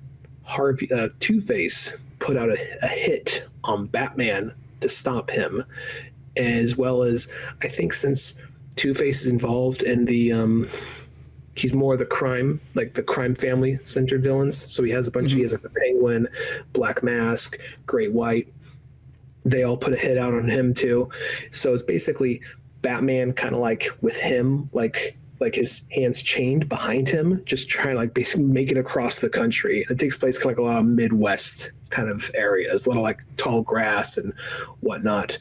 Two-Face put out a hit on Batman to stop him, as well as I think since Two-Face is involved in the he's more the crime family centered villains. So he has a bunch. He has like the Penguin, Black Mask, Great White. They all put a hit out on him too. So it's basically Batman kind of like with him, like his hands chained behind him, just trying to like basically make it across the country. It takes place kind of like a lot of Midwest kind of areas, a lot of like tall grass and whatnot.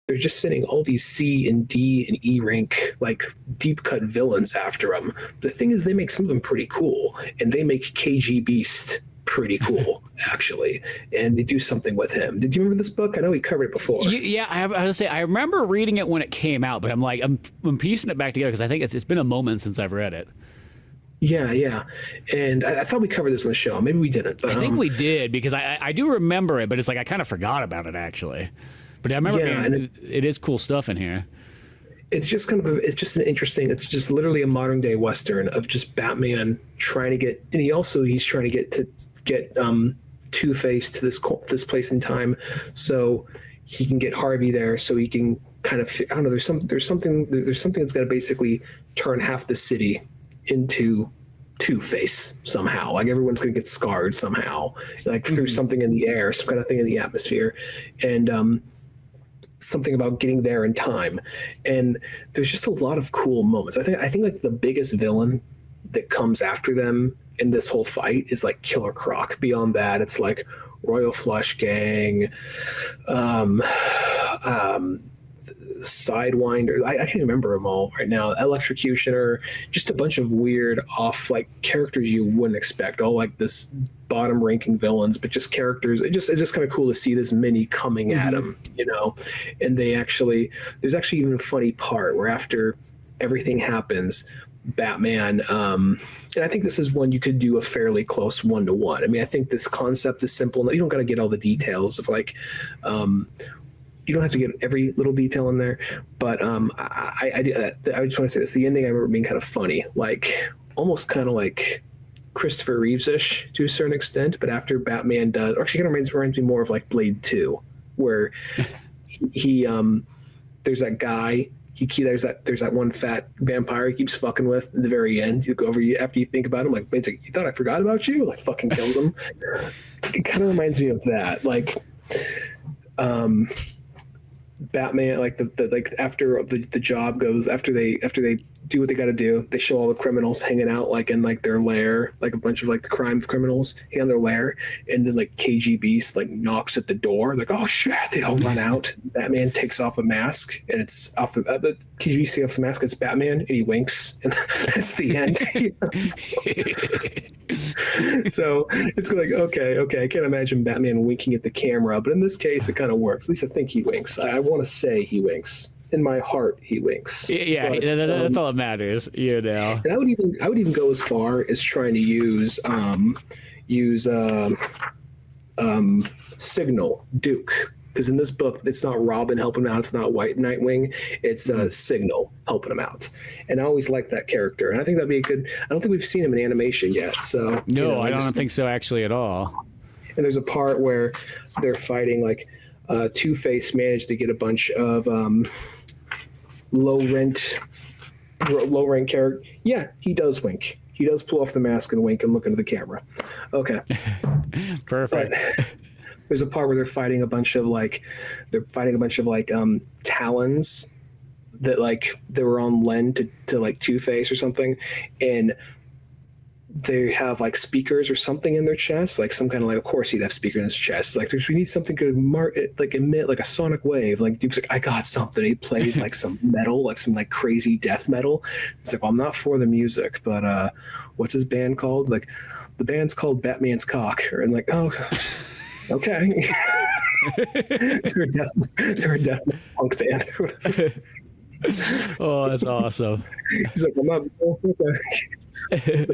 They're just sending all these C and D and E rank like deep cut villains after him. The thing is, they make some of them pretty cool, and they make KG Beast pretty cool actually, and they do something with him. Did you remember this book? I know we covered it before. Yeah, I was gonna say I remember reading it when it came out, but I'm piecing it back together because I think it's been a moment since I've read it. Yeah, and I thought we covered this on the show. Maybe we didn't. But, I think we did because I do remember it, but it's like I kind of forgot about it actually. But I remember it is cool stuff in here. It's just it's just literally a modern day Western of just Batman trying to get, and he's trying to get Two-Face to this place in time, so he can get Harvey there, so he can kind of, I don't know. There's something that's got to basically turn half the city into Two-Face somehow. Like everyone's gonna get scarred somehow, like through something in the air, some kind of thing in the atmosphere, and something about getting there in time. And there's just a lot of cool moments. I think like the biggest villain that comes after them in this whole fight is like Killer Croc. Beyond that, it's like Royal Flush Gang, Sidewinder. I can't remember them all right now. Electrocutioner, just a bunch of weird off like characters you wouldn't expect. All like this bottom ranking villains, but just characters. It's just kind of cool to see this mini coming at them, you know. And there's actually even a funny part where after everything happens, Batman, and I think this is one you could do a fairly close 1-to-1. I mean, I think this concept is simple. You don't got to get all the details of like, you don't have to get every little detail in there, but I just want to say this. The ending I remember being kind of funny, like almost kind of like Christopher Reeves-ish to a certain extent, but after Batman does, or actually kind of reminds me more of like Blade 2, where he there's that guy, there's that one fat vampire he keeps fucking with in the very end. You go over after you think about him, like, basically, you thought I forgot about you? Like, fucking kills him. It kind of reminds me of that. Like, Batman, like like after the job goes, after they do what they got to do, they show all the criminals hanging out like in like their lair, like a bunch of like the crime criminals hang on their lair, and then like KGB like knocks at the door, like, oh shit, they all run out. Batman takes off the mask, and it's off the KGB takes off the mask, it's Batman, and he winks, and that's the end. So it's like, okay, I can't imagine Batman winking at the camera, but in this case it kind of works. At least I think he winks. I want to say he winks. In my heart, he winks. Yeah, but, that's all that matters, you know. And I would even go as far as trying to use Signal Duke, because in this book it's not Robin helping him out, it's not White Nightwing, it's Signal helping him out, and I always liked that character, and I think that'd be a good. I don't think we've seen him in animation yet, so no, you know, I don't think so actually at all. And there's a part where they're fighting, like Two-Face managed to get a bunch of low rank character. Yeah, he does wink. He does pull off the mask and wink and look into the camera. Okay. Perfect. But there's a part where they're fighting a bunch of talons that like they were on Len to like Two-Face or something, and they have like speakers or something in their chest, like some kind of like, of course he'd have speaker in his chest. It's like, we need something to like emit like a sonic wave. Like Duke's like, I got something. He plays like some metal, like some like crazy death metal. It's like, well, I'm not for the music, but what's his band called? Like, the band's called Batman's Cock. And like, oh, okay. they're a death punk band. Oh, that's awesome. He's like, I'm not. Okay.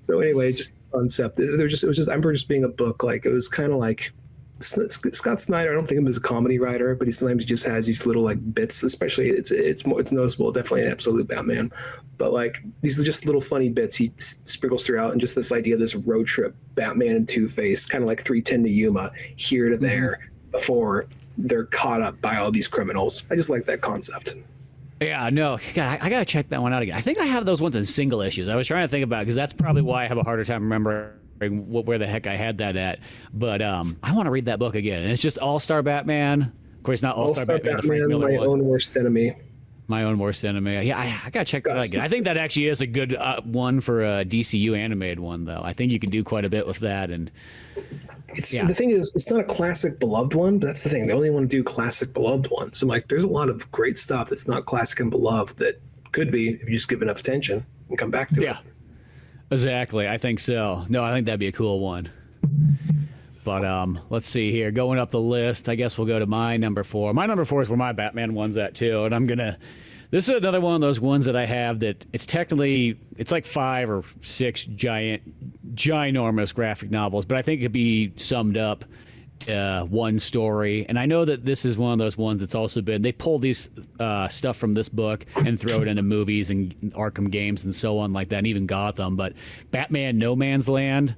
So anyway, just concept. It was just I remember just being a book. Like, it was kind of like Scott Snyder. I don't think of him as a comedy writer, but he sometimes just has these little like bits. Especially it's noticeable. Definitely an absolute Batman, but like these are just little funny bits he sprinkles throughout, and just this idea of this road trip, Batman and Two-Face, kind of like 3:10 to Yuma, here to there, before they're caught up by all these criminals. I just like that concept. Yeah, no, God, I gotta check that one out again. I think I have those ones in single issues. I was trying to think about it, because that's probably why I have a harder time remembering where the heck I had that at. But I want to read that book again. And it's just All-Star Batman. Of course, not All-Star Batman, the Frank Miller My one. Own Worst Enemy. My Own Worst Enemy. Yeah, I gotta check that out again. I think that actually is a good one for a DCU animated one, though. I think you can do quite a bit with that. And the thing is, it's not a classic beloved one, but that's the thing. They only want to do classic beloved ones. So like, there's a lot of great stuff that's not classic and beloved that could be if you just give enough attention and come back to it. Yeah, exactly. I think so. No, I think that'd be a cool one. But let's see here. Going up the list, I guess we'll go to my number 4. My number 4 is where my Batman one's at too, and this is another one of those ones that I have that it's like 5 or 6 ginormous graphic novels, but I think it could be summed up to one story. And I know that this is one of those ones that's also they pull these stuff from this book and throw it into movies and Arkham games and so on like that, and even Gotham. But Batman No Man's Land,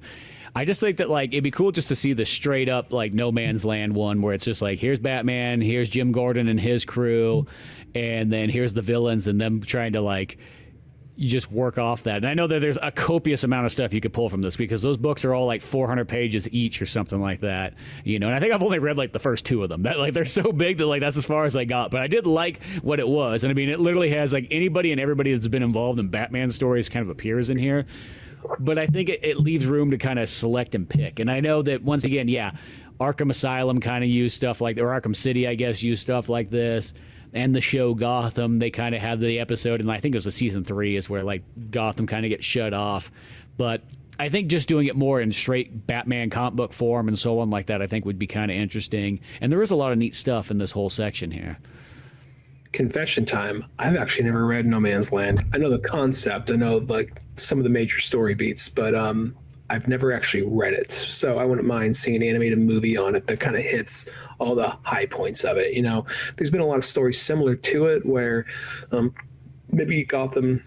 I just think that like it'd be cool just to see the straight up like No Man's Land one, where it's just like, here's Batman, here's Jim Gordon and his crew, and then here's the villains and them trying to like you just work off that. And I know that there's a copious amount of stuff you could pull from this because those books are all like 400 pages each or something like that, you know. And I think I've only read like the first 2 of them. That like they're so big that like that's as far as I got. But I did like what it was, and I mean it literally has like anybody and everybody that's been involved in Batman stories kind of appears in here. But I think it leaves room to kind of select and pick. And I know that once again, yeah, Arkham Asylum kind of used stuff like, or Arkham City, I guess, used stuff like this. And the show Gotham, they kind of had the episode, and I think it was a season 3 is where like Gotham kind of gets shut off. But I think just doing it more in straight Batman comic book form and so on like that, I think would be kind of interesting. And there is a lot of neat stuff in this whole section here. Confession time. I've actually never read No Man's Land. I know the concept. I know like some of the major story beats, but I've never actually read it. So I wouldn't mind seeing an animated movie on it that kind of hits all the high points of it. You know, there's been a lot of stories similar to it where maybe Gotham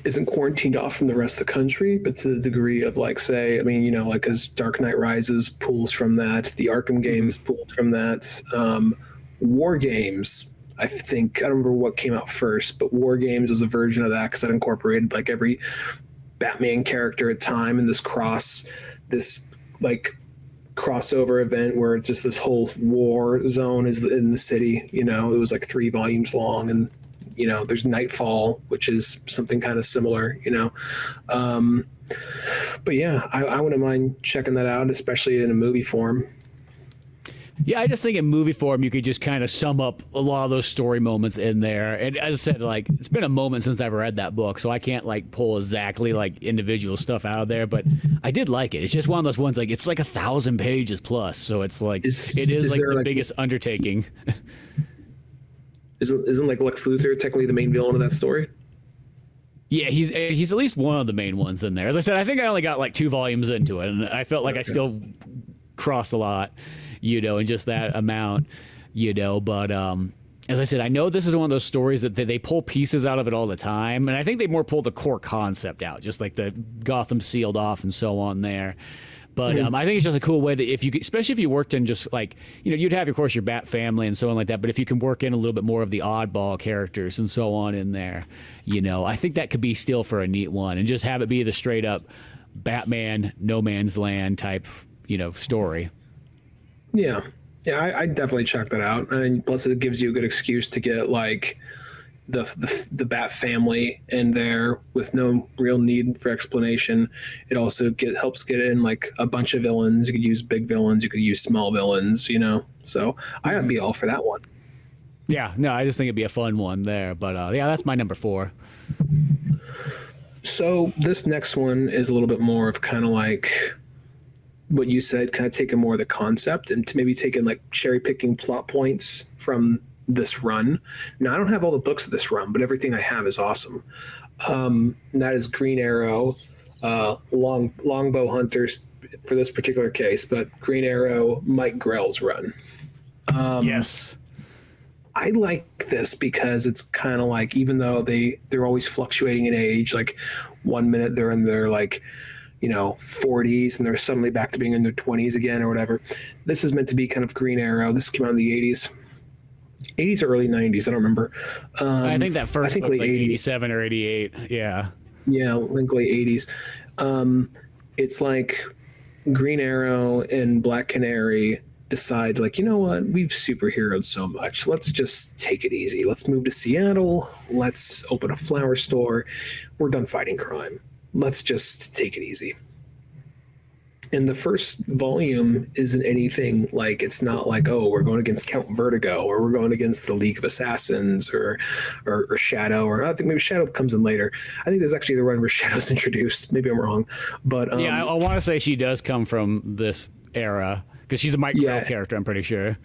isn't quarantined off from the rest of the country, but to the degree of like, say, I mean, you know, like as Dark Knight Rises pulls from that, the Arkham games pulled from that, War Games. I think, I don't remember what came out first, but War Games was a version of that because that incorporated like every Batman character at time in this like crossover event where it's just this whole war zone is in the city. You know, it was like 3 volumes long, and you know, there's Nightfall, which is something kind of similar. You know, but yeah, I wouldn't mind checking that out, especially in a movie form. Yeah, I just think in movie form, you could just kind of sum up a lot of those story moments in there. And as I said, like, it's been a moment since I've read that book, so I can't, like, pull exactly, like, individual stuff out of there. But I did like it. It's just one of those ones, like, it's like 1,000 pages plus. So it's like, it is like the biggest undertaking. Isn't like Lex Luthor technically the main villain of that story? Yeah, he's at least one of the main ones in there. As I said, I think I only got, like, 2 volumes into it, and I felt like I still crossed a lot, you know, in just that amount, you know. But as I said, I know this is one of those stories that they pull pieces out of it all the time, and I think they more pull the core concept out, just like the Gotham sealed off and so on there. But I think it's just a cool way that if you, especially if you worked in just like, you know, you'd have, of course, your Bat family and so on like that. But if you can work in a little bit more of the oddball characters and so on in there, you know, I think that could be still for a neat one, and just have it be the straight up Batman, No Man's Land type, you know, story. Yeah, I definitely check that out, and plus it gives you a good excuse to get like the Bat family in there with no real need for explanation. It also helps get in like a bunch of villains. You could use big villains, you could use small villains, you know. So I'd be all for that one. Yeah, no, I just think it'd be a fun one there. But yeah, that's my number 4. So this next one is a little bit more of kind of like what you said, kind of taking more of the concept and to maybe taking like cherry picking plot points from this run. Now, I don't have all the books of this run, but everything I have is awesome. And that is Green Arrow, Longbow Hunters for this particular case, but Green Arrow, Mike Grell's run. Yes. I like this because it's kind of like, even though they're always fluctuating in age, like 1 minute they're in their like, you know, 40s and they're suddenly back to being in their 20s again or whatever. This is meant to be kind of Green Arrow. This came out in the 80s or early 90s. I don't remember. I think that first book's like 87 or 88. Yeah. Yeah, I think late 80s. It's like Green Arrow and Black Canary decide like, you know what, we've superheroed so much. Let's just take it easy. Let's move to Seattle. Let's open a flower store. We're done fighting crime. Let's just take it easy. And the first volume isn't anything like, it's not like, oh, we're going against Count Vertigo or we're going against the League of Assassins or Shadow, or I think maybe Shadow comes in later. I think there's actually the run where Shadow's introduced. Maybe I'm wrong. But yeah, I want to say she does come from this era because she's a Mike Grell character, I'm pretty sure.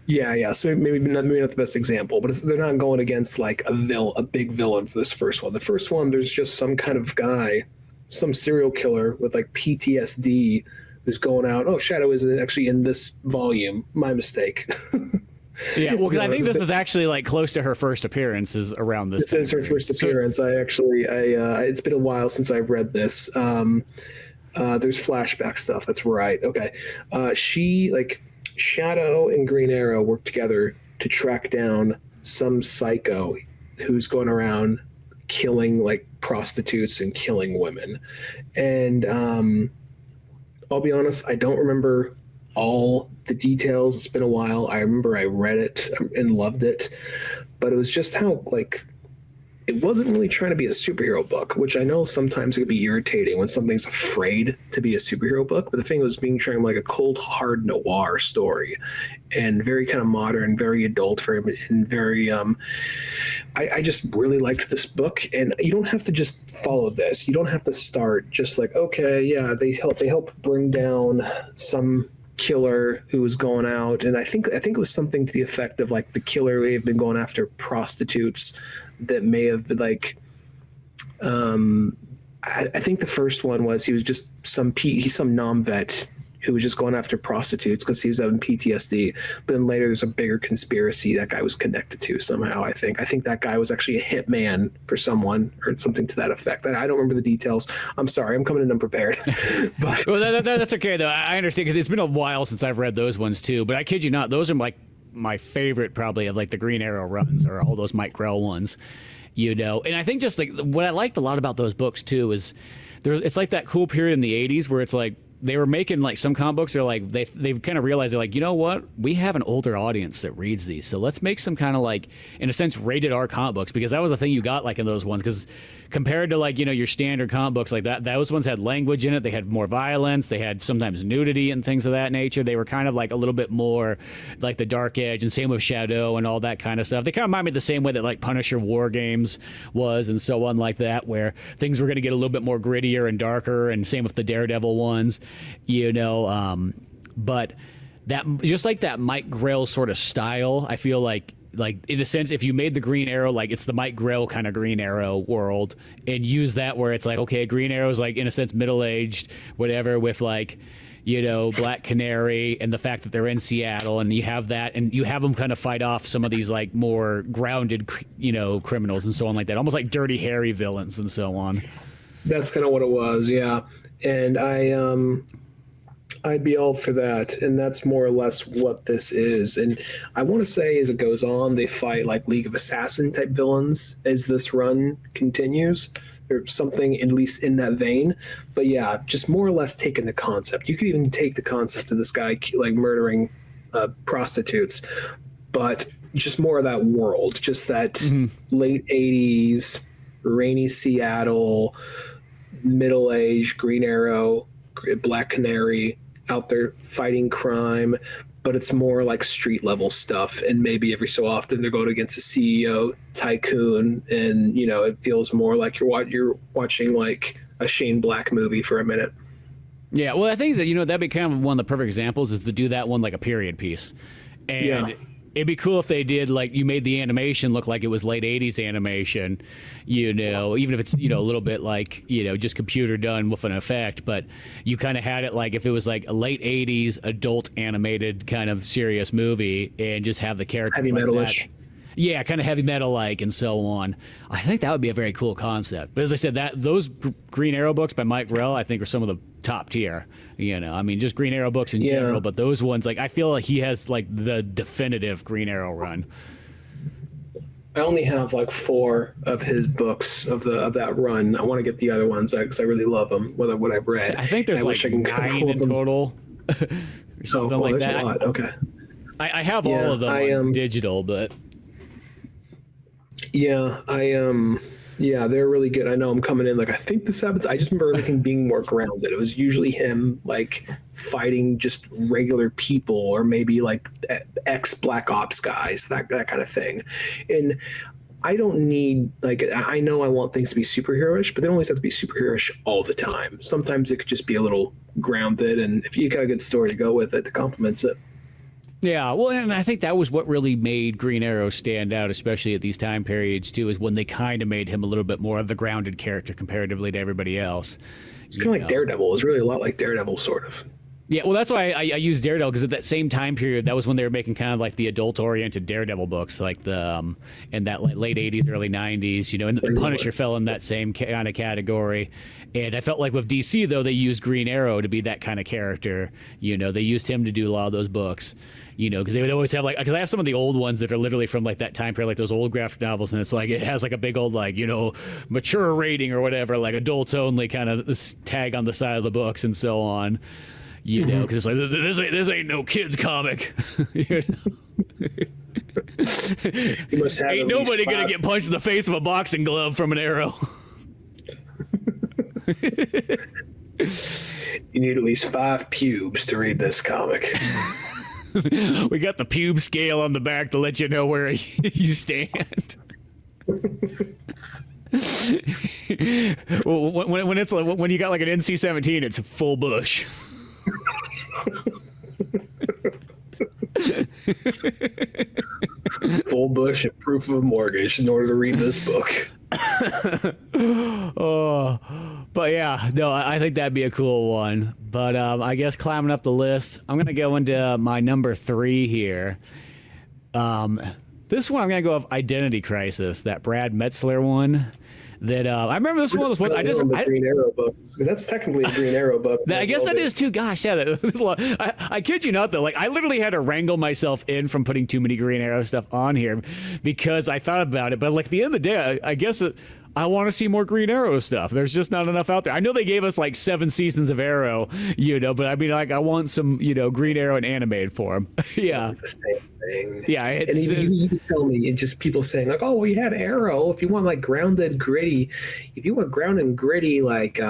Yeah. So maybe not the best example, but they're not going against like a big villain for this first one. The first one, there's just some kind of guy, some serial killer with like PTSD who's going out. Oh, Shadow is actually in this volume. My mistake. Yeah, well, because I think this is actually like close to her first appearances around this. This is her first appearance. It's been a while since I've read this. There's flashback stuff. That's right. Okay. She like Shadow and Green Arrow work together to track down some psycho who's going around killing like prostitutes and killing women. And I'll be honest, I don't remember all the details. It's been a while. I remember I read it and loved it, but it was just how like it wasn't really trying to be a superhero book, which I know sometimes it can be irritating when something's afraid to be a superhero book. But the thing was being trying like a cold, hard noir story, and very kind of modern, very adult, and very. I just really liked this book, and you don't have to just follow this. You don't have to start just like, okay, yeah, they help bring down some killer who was going out, and I think it was something to the effect of like the killer may have been going after prostitutes that may have been like I think the first one was he was just he's some non-vet who was just going after prostitutes because he was having PTSD. But then later there's a bigger conspiracy that guy was connected to somehow. I think that guy was actually a hitman for someone or something to that effect. I don't remember the details. I'm sorry, I'm coming in unprepared. But well, that's okay though. I understand because it's been a while since I've read those ones too. But I kid you not, those are like my favorite probably of like the Green Arrow runs or all those Mike Grell ones, you know. And I think just like what I liked a lot about those books too is it's like that cool period in the 80s where it's like they were making like some comic books. They're like they've kind of realized they're like, you know what, we have an older audience that reads these, so let's make some kind of like in a sense rated R comic books, because that was the thing you got like in those ones, because compared to like, you know, your standard comic books like that, those ones had language in it, they had more violence, they had sometimes nudity and things of that nature. They were kind of like a little bit more like the Dark Edge, and same with Shadow and all that kind of stuff. They kind of remind me the same way that like Punisher War Games was and so on like that, where things were going to get a little bit more grittier and darker, and same with the Daredevil ones, you know. But that just like that Mike Grell sort of style, I feel like in a sense, if you made the Green Arrow like it's the Mike Grell kind of Green Arrow world, and use that where it's like, okay, Green Arrow's like in a sense middle-aged, whatever, with like, you know, Black Canary and the fact that they're in Seattle, and you have that, and you have them kind of fight off some of these like more grounded, you know, criminals and so on like that, almost like Dirty Harry villains and so on. that's kind of what it was, yeah. And I'd be all for that, and that's more or less what this is. And I want to say as it goes on, they fight like League of Assassin type villains as this run continues, or something at least in that vein. But yeah, just more or less taking the concept. You could even take the concept of this guy like murdering prostitutes, but just more of that world, just that late 80s, rainy Seattle, middle-aged Green Arrow, Black Canary, out there fighting crime, but it's more like street level stuff, and maybe every so often they're going against a CEO tycoon, and you know, it feels more like you're watching like a Shane Black movie for a minute. Yeah, well, I think that, you know, that'd be kind of one of the perfect examples is to do that one like a period piece. And Yeah. it'd be cool if they did, like, you made the animation look like it was late 80s animation, you know, even if it's, you know, a little bit like, you know, just computer done with an effect, but you kind of had it like if it was like a late 80s adult animated kind of serious movie, and just have the characters Heavy like metal-ish. that. Yeah, kind of heavy metal like and so on. I think that would be a very cool concept. But as I said, those Green Arrow books by Mike Grell, I think, are some of the top tier. You know, I mean, just Green Arrow books in general, but those ones, like, I feel like he has like the definitive Green Arrow run. I only have like 4 of his books of that run. I want to get the other ones because I really love them. What I've read. I think there's I like wish I can 9 in total, or something like there's that. a lot. Okay. I have all of them on digital, but yeah, yeah, they're really good. I know I'm coming in like, I think this happens. I just remember everything being more grounded. It was usually him like fighting just regular people, or maybe like ex Black Ops guys, that kind of thing. And I don't need, like, I know I want things to be superheroish, but they don't always have to be superheroish all the time. Sometimes it could just be a little grounded, and if you got a good story to go with it that complements it. yeah, well, and I think that was what really made Green Arrow stand out, especially at these time periods too, is when they kind of made him a little bit more of the grounded character comparatively to everybody else. It's kind of like Daredevil. It's really a lot like Daredevil, sort of. Yeah, well, that's why I use Daredevil, because at that same time period, that was when they were making kind of like the adult-oriented Daredevil books, like the in that late '80s, early '90s, you know, and Punisher fell in that same kind of category. And I felt like with DC, though, they used Green Arrow to be that kind of character. You know, they used him to do a lot of those books. You know, because they would always have like, because I have some of the old ones that are literally from like that time period, like those old graphic novels, and it's like it has like a big old like, you know, mature rating or whatever, like adults only kind of this tag on the side of the books and so on. You know, because it's like this ain't no kids comic. You know? You must have Ain't nobody gonna get punched in the face with a boxing glove from an arrow. You need at least 5 pubes to read this comic. We got the pube scale on the back to let you know where you stand. Well, when it's like, when you got like an NC-17, it's full bush. Full bush and proof of a mortgage in order to read this book. Oh, but yeah, no, I think that'd be a cool one. But I guess climbing up the list, I'm gonna go into my number 3 here. This one I'm gonna go with Identity Crisis, that Brad Metzler one. That I remember this one of those ones. Green Arrow book. That's technically a Green Arrow book. I guess that is too. Gosh, yeah. There's a lot. I kid you not, though. Like I literally had to wrangle myself in from putting too many Green Arrow stuff on here because I thought about it. But like at the end of the day, I guess I want to see more Green Arrow stuff. There's just not enough out there. I know they gave us like 7 seasons of Arrow, you know, but I mean, like I want some, you know, Green Arrow and animated form. Yeah. It's the same thing. Yeah. And you can tell me, it's just people saying like, oh, we had Arrow. If you want like grounded, gritty, if you want grounded and gritty, like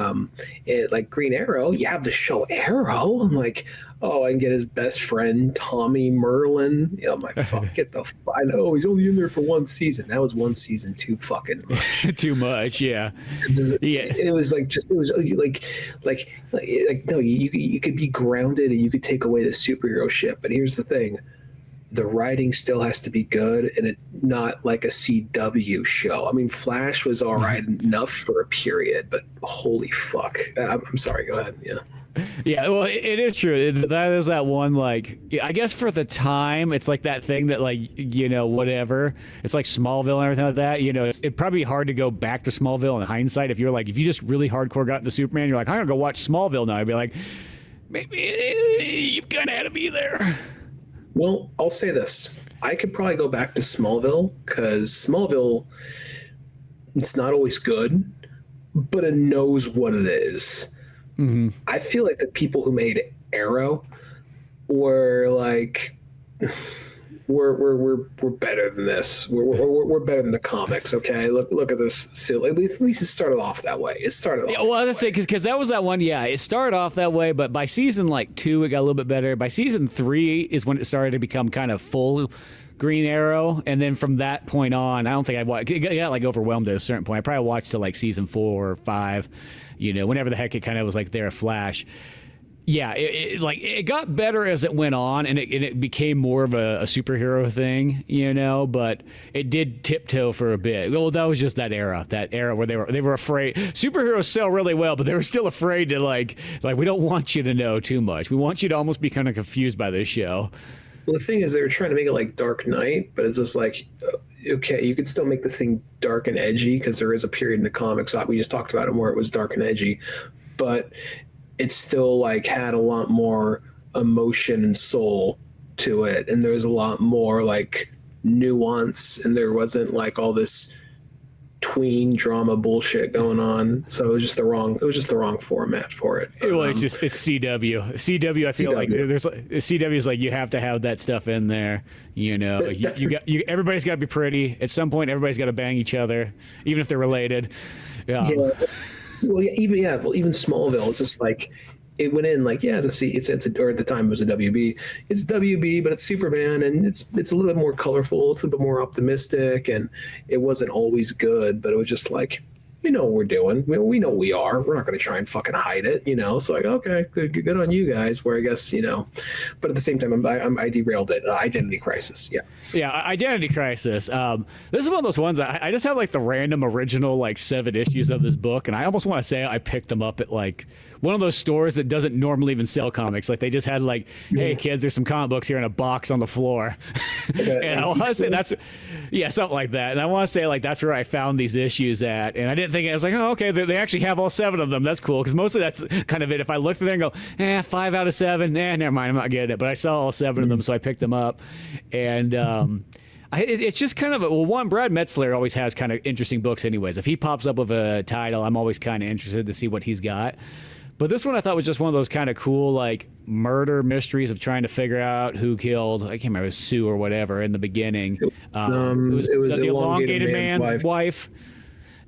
Green Arrow, you have the show Arrow. I'm like, oh, I can get his best friend, Tommy Merlin. You know, I'm like, fuck, get the I know he's only in there for 1 season. That was 1 season too fucking much. Too much, yeah. Yeah. It was like no, you could be grounded and you could take away the superhero shit. But here's the thing. The writing still has to be good, and it's not like a CW show. I mean, Flash was all right enough for a period, but holy fuck. I'm sorry, go ahead. Yeah. Yeah, well, it is true. That is that one, like, I guess for the time, it's like that thing that, like, you know, whatever. It's like Smallville and everything like that. You know, it'd probably be hard to go back to Smallville in hindsight. If you're like, if you just really hardcore got into Superman, you're like, I'm going to go watch Smallville now. I'd be like, maybe you kind of had to be there. Well, I'll say this. I could probably go back to Smallville because Smallville, it's not always good, but it knows what it is. Mm-hmm. I feel like the people who made Arrow were like, we're better than this. We're better than the comics. Okay, look at this. So at least it started off that way. It started off. Yeah, well, I was gonna say because that was that one. Yeah, it started off that way, but by season like 2, it got a little bit better. By season 3 is when it started to become kind of full Green Arrow, and then from that point on, I don't think I watched. It got like overwhelmed at a certain point. I probably watched to like season 4 or 5. You know, whenever the heck it kind of was like there a Flash. Yeah, it got better as it went on, and it became more of a superhero thing, you know. But it did tiptoe for a bit. Well, that was just that era where they were afraid. Superheroes sell really well, but they were still afraid to like we don't want you to know too much. We want you to almost be kind of confused by this show. Well, the thing is, they were trying to make it like Dark Knight, but it's just like, okay, you could still make this thing dark and edgy because there is a period in the comics. We just talked about it where it was dark and edgy, but it still like had a lot more emotion and soul to it, and there was a lot more like nuance, and there wasn't like all this tween drama bullshit going on. So it was just the wrong format for it. Well, it's CW. CW, I feel CW. Like there's CW is like you have to have that stuff in there. You know, everybody's got to be pretty. At some point, everybody's got to bang each other, even if they're related. Yeah. Well, even Smallville, it's just like it went in like, yeah, it's or at the time it was a WB. It's WB, but it's Superman, and it's a little bit more colorful, it's a little bit more optimistic, and it wasn't always good, but it was just like, we know what we're doing. We know we are. We're not going to try and fucking hide it, you know. So like, okay, good on you guys. Where I guess, you know, but at the same time, I derailed it. Identity Crisis, yeah. Yeah, Identity Crisis. This is one of those ones I just have like the random original like 7 issues of this book, and I almost want to say I picked them up at like one of those stores that doesn't normally even sell comics. Like they just had like, hey kids, there's some comic books here in a box on the floor. And I want to say something like that. And I want to say like that's where I found these issues at. And I didn't think, I was like, oh, okay, they actually have all 7 of them. That's cool. Because mostly that's kind of it. If I look through there and go, 5 out of 7, never mind, I'm not getting it. But I saw all 7 of them, so I picked them up. And it's just kind of Brad Metzler always has kind of interesting books anyways. If he pops up with a title, I'm always kind of interested to see what he's got. But this one I thought was just one of those kind of cool like murder mysteries of trying to figure out who killed, I can't remember, it was Sue or whatever in the beginning. It was the elongated man's wife.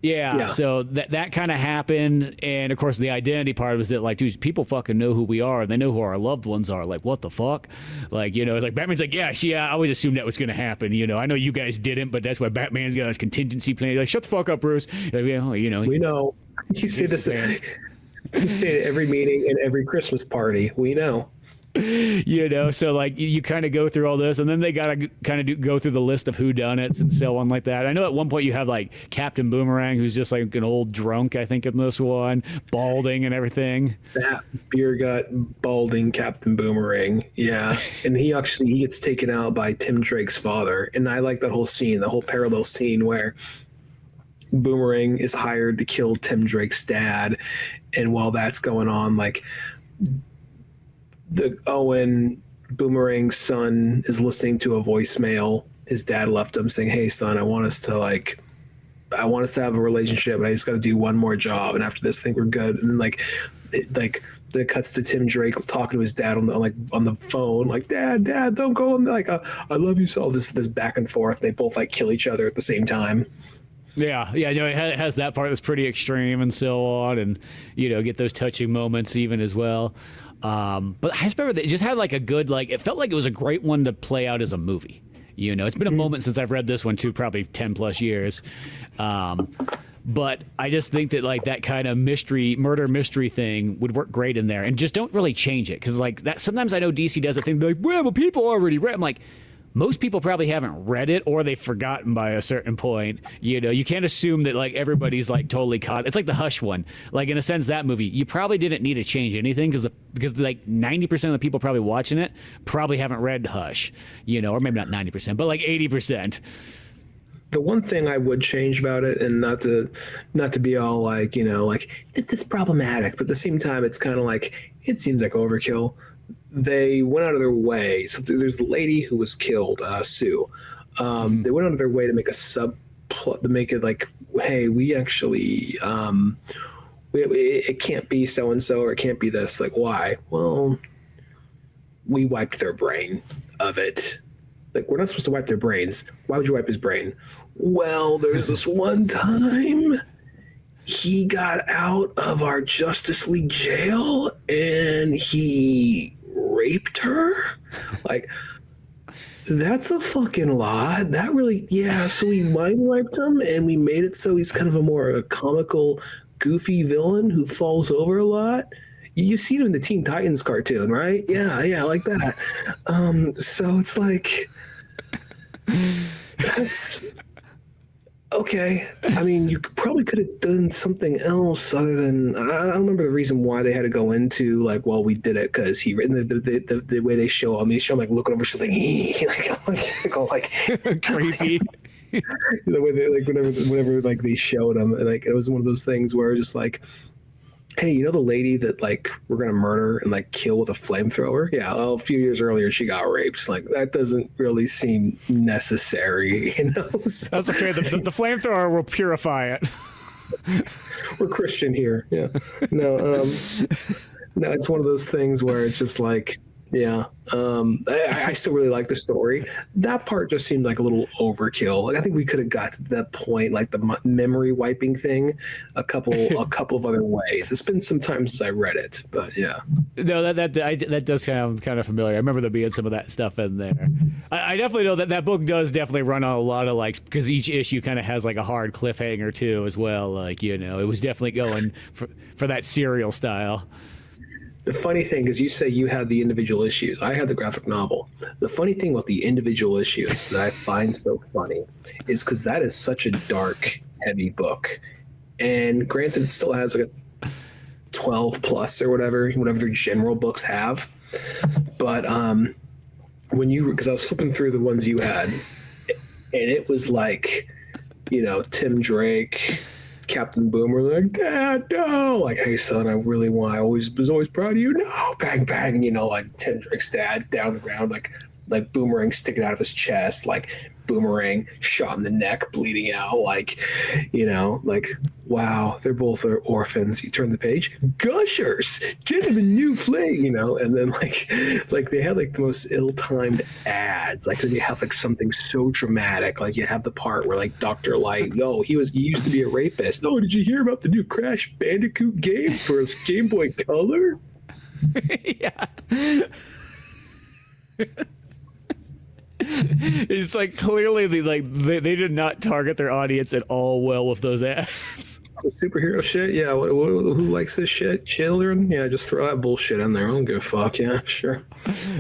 Yeah, so that kind of happened, and of course the identity part was that like, dude, people fucking know who we are, and they know who our loved ones are. Like, what the fuck? Like, it's like Batman's like, yeah, I always assumed that was going to happen. I know you guys didn't, but that's why Batman's got his contingency plan. Like, shut the fuck up, Bruce. Like, we know. You say this. You say it at every meeting and every Christmas party. We know. So like you kind of go through all this, and then they gotta kind of go through the list of whodunits and so on like that. I know at one point you have like Captain Boomerang, who's just like an old drunk, I think, in this one, balding and everything. That beer gut balding Captain Boomerang, yeah, and he gets taken out by Tim Drake's father, and I like that whole scene, the whole parallel scene where Boomerang is hired to kill Tim Drake's dad, and while that's going on, like, the Owen Boomerang's son is listening to a voicemail his dad left him saying, hey son, I want us to have a relationship, but I just got to do one more job, and after this I think we're good. And then then it cuts to Tim Drake talking to his dad on the phone, like, dad, don't go. And like, I love you so. This back and forth. They both like kill each other at the same time. Yeah, it has that part that's pretty extreme and so on, and get those touching moments even as well. But I just remember that it just had like a good, like, it felt like it was a great one to play out as a movie. It's been a moment since I've read this one too, probably 10 plus years. But I just think that like that kind of murder mystery thing would work great in there, and just don't really change it. Cause like that, sometimes I know DC does a thing like, well, but people already read. I'm like, most people probably haven't read it, or they've forgotten by a certain point. You can't assume that like everybody's like totally caught. It's like the Hush one. Like in a sense, that movie, you probably didn't need to change anything because like 90% of the people probably watching it probably haven't read Hush, or maybe not 90%, but like 80%. The one thing I would change about it, and not to be all like, like it's problematic, but at the same time, it's kind of like, it seems like overkill. They went out of their way. So there's the lady who was killed, Sue. They went out of their way to make a subplot, to make it like, hey, we actually, it can't be so-and-so, or it can't be this. Like, why? Well, we wiped their brain of it. Like, we're not supposed to wipe their brains. Why would you wipe his brain? Well, there's this one time he got out of our Justice League jail and he raped her. Like, that's a fucking lot. That really, yeah. So we mind wiped him, and we made it so he's kind of a comical, goofy villain who falls over a lot. You've seen him in the Teen Titans cartoon, right? Yeah, like that. So it's like, that's okay. I mean, you probably could have done something else other than, I don't remember the reason why they had to go into like, well, we did it because he written the way they show him. They show him like looking over something, like creepy. The way they like whenever like they showed him, like it was one of those things where just like, hey, the lady that like we're gonna murder and like kill with a flamethrower? Yeah, well, a few years earlier she got raped. Like, that doesn't really seem necessary, So, that's okay. The flamethrower will purify it. We're Christian here. Yeah. No, it's one of those things where it's just like, yeah. I still really like the story. That part just seemed like a little overkill. Like, I think we could have got to that point, like the memory wiping thing, a couple of other ways. It's been some time since I read it, but yeah. No, that does sound kind of familiar. I remember there being some of that stuff in there. I definitely know that book does definitely run on a lot of like, because each issue kind of has like a hard cliffhanger too as well. Like, it was definitely going for that serial style. The funny thing is, you say you had the individual issues. I had the graphic novel. The funny thing about the individual issues that I find so funny is because that is such a dark, heavy book. And granted, it still has like a 12 plus or whatever their general books have. But because I was flipping through the ones you had, and it was like, Tim Drake, Captain Boomer, like, Dad, no, like, hey son, I was always proud of you. No, bang bang, like Tim Drake's dad down on the ground, like Boomerang sticking out of his chest, like Boomerang shot in the neck, bleeding out, like, like, wow, they're both orphans. You turn the page, Gushers, get him a new fling, and then like they had like the most ill-timed ads, like they have like something so dramatic, like you have the part where like Dr. Light, he used to be a rapist. Oh, did you hear about the new Crash Bandicoot game for Game Boy Color? Yeah. It's like clearly they did not target their audience at all well with those ads. Superhero shit, yeah. Who likes this shit? Children, yeah. Just throw that bullshit in there. I don't give a fuck. Yeah, sure.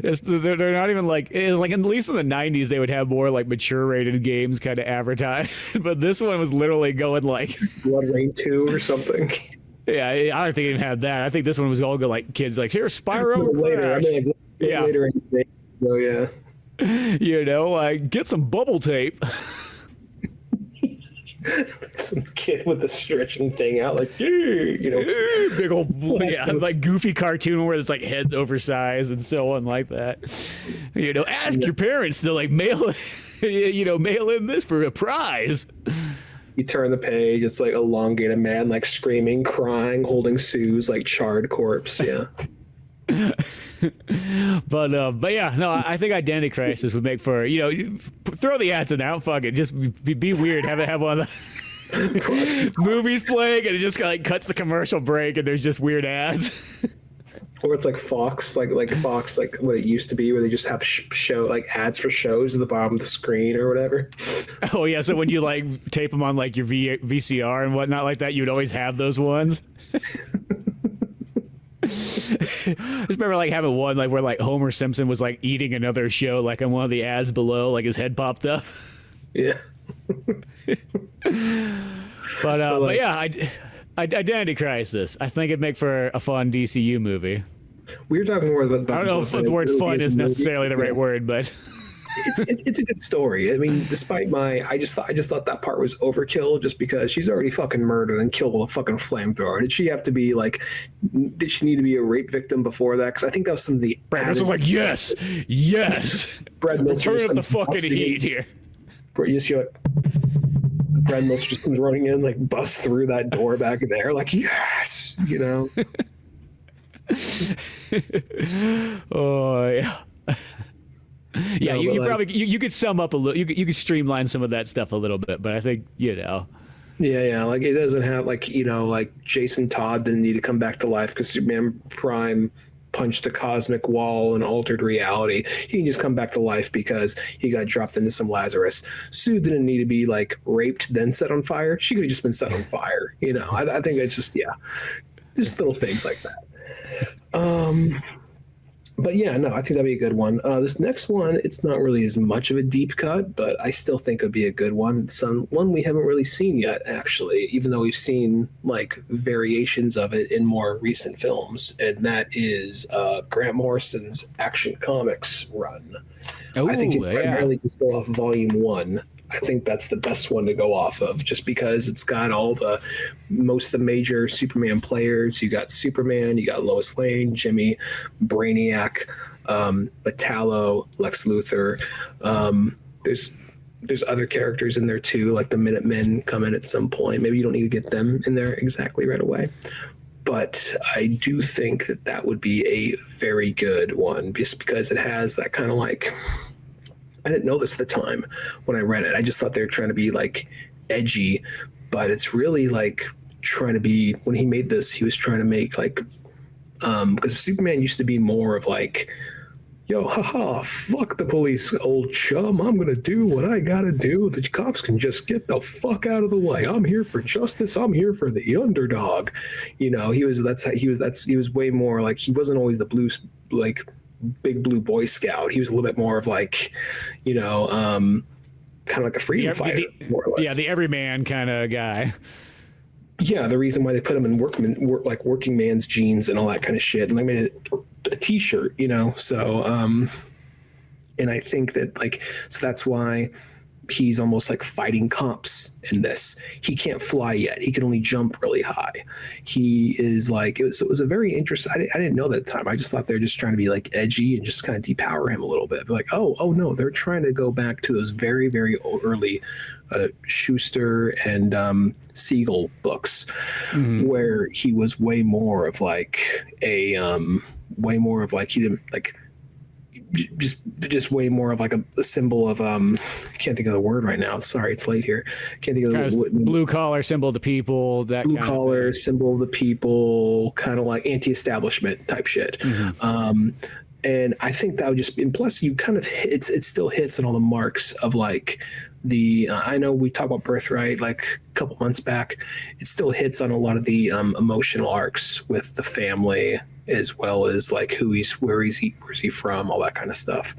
They're not even like, it's like, at least in the 90s they would have more like mature rated games kind of advertised, but this one was literally going like Blood Rain 2 or something. Yeah, I don't think it even had that. I think this one was all go like kids like, here's Spyro later. Yeah. Later in the day. Oh yeah. Like, get some bubble tape. Some kid with a stretching thing out, like, big old, like goofy cartoon where it's like heads oversized and so on, like that. Ask your parents to like mail in this for a prize. You turn the page, it's like elongated man, like screaming, crying, holding Sue's like charred corpse. Yeah. But yeah, no, I think Identity Crisis would make for, throw the ads in out, fuck it, just be weird, have one of the movies playing and it just like cuts the commercial break and there's just weird ads. Or it's like Fox, like Fox, like what it used to be, where they just have show like ads for shows at the bottom of the screen or whatever. Oh yeah, so when you like tape them on like your VCR and whatnot like that, you'd always have those ones. I just remember like having one like where like Homer Simpson was like eating another show, like on one of the ads below, like his head popped up. Yeah. But yeah, Identity Crisis. I think it'd make for a fun DCU movie. We were talking more about. I don't know if the word "fun" is necessarily the right word, but it's a good story. I mean, despite I just thought that part was overkill, just because she's already fucking murdered and killed with a fucking flamethrower. Did she have to be like? Did she need to be a rape victim before that? Because I think that was some of the. Brad was like, yes. Brad Turn up the fucking heat here. You see, like, Brad Mills just comes running in, like busts through that door back there, like yes, Oh yeah. Yeah, no, you probably you could sum up a little. You could streamline some of that stuff a little bit, but I think Yeah, like it doesn't have like like Jason Todd didn't need to come back to life because Superman Prime punched a cosmic wall and altered reality. He can just come back to life because he got dropped into some Lazarus. Sue didn't need to be like raped then set on fire. She could have just been set on fire. I think it's just just little things like that. But yeah, no, I think that'd be a good one. This next one, it's not really as much of a deep cut, but I still think it'd be a good one. It's one we haven't really seen yet, actually, even though we've seen like variations of it in more recent films, and that is Grant Morrison's Action Comics run. I think it primarily just go off Volume 1. I think that's the best one to go off of, just because it's got most of the major Superman players. You got Superman, you got Lois Lane, Jimmy, Brainiac, Metallo, Lex Luthor. There's other characters in there too, like the Minutemen come in at some point. Maybe you don't need to get them in there exactly right away. But I do think that would be a very good one, just because it has that kind of like... I didn't know this at the time when I read it. I just thought they were trying to be like edgy, but it's really like trying to be, when he made this, he was trying to make like, because Superman used to be more of like, yo, haha, fuck the police, old chum. I'm going to do what I got to do. The cops can just get the fuck out of the way. I'm here for justice. I'm here for the underdog. He was way more like, he wasn't always the blue, like, big blue Boy Scout. He was a little bit more of like, kind of like a freedom fighter. The everyman kind of guy. Yeah, the reason why they put him in working man's jeans and all that kind of shit, and they made it a T-shirt, So, and I think that so that's why he's almost like fighting cops in this. He can't fly yet. He can only jump really high. He is it was a very interesting. I didn't know that at the time. I just thought they were just trying to be edgy and just kind of depower him a little bit. But oh no, they're trying to go back to those very, very early Schuster and Siegel books, where he was way more of he didn't just way more of a symbol of I can't think of the word right now. Sorry, it's late here. Can't think of the blue collar symbol of the people. That blue collar symbol of the people, kind of like anti-establishment type shit. And I think that would just be, and plus you kind of it still hits on all the marks of the I know we talked about Birthright a couple months back. It still hits on a lot of the emotional arcs with the family, as well as where is he from, all that kind of stuff.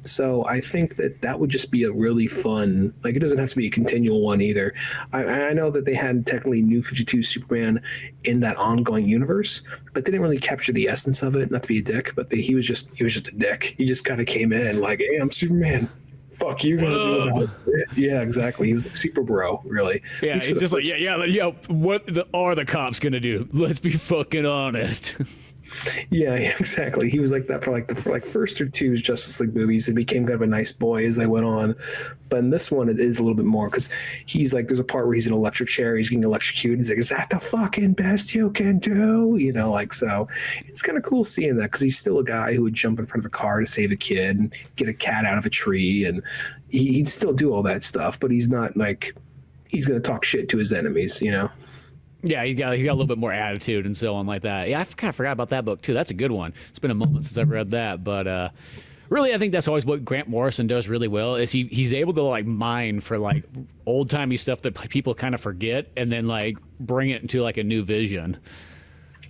So I think that would just be a really fun, it doesn't have to be a continual one either. I know that they had technically New 52 Superman in that ongoing universe, but they didn't really capture the essence of it. Not to be a dick, but he was just a dick. He just kind of came in hey, I'm Superman. Fuck, you're gonna do about it. Yeah, exactly. He was a super bro, really. Yeah, he's just what are the cops gonna do? Let's be fucking honest. Yeah, exactly. He was like that for first or two Justice League movies. He became kind of a nice boy as they went on, but in this one it is a little bit more because he's there's a part where he's in an electric chair, he's getting electrocuted. He's is that the fucking best you can do? So it's kind of cool seeing that because he's still a guy who would jump in front of a car to save a kid and get a cat out of a tree, and he'd still do all that stuff, but he's not he's gonna talk shit to his enemies. Yeah, he got a little bit more attitude and so on like that. Yeah, I kind of forgot about that book too. That's a good one. It's been a moment since I've read that, but really, I think that's always what Grant Morrison does really well. Is he's able to mine for old timey stuff that people kind of forget, and then bring it into a new vision.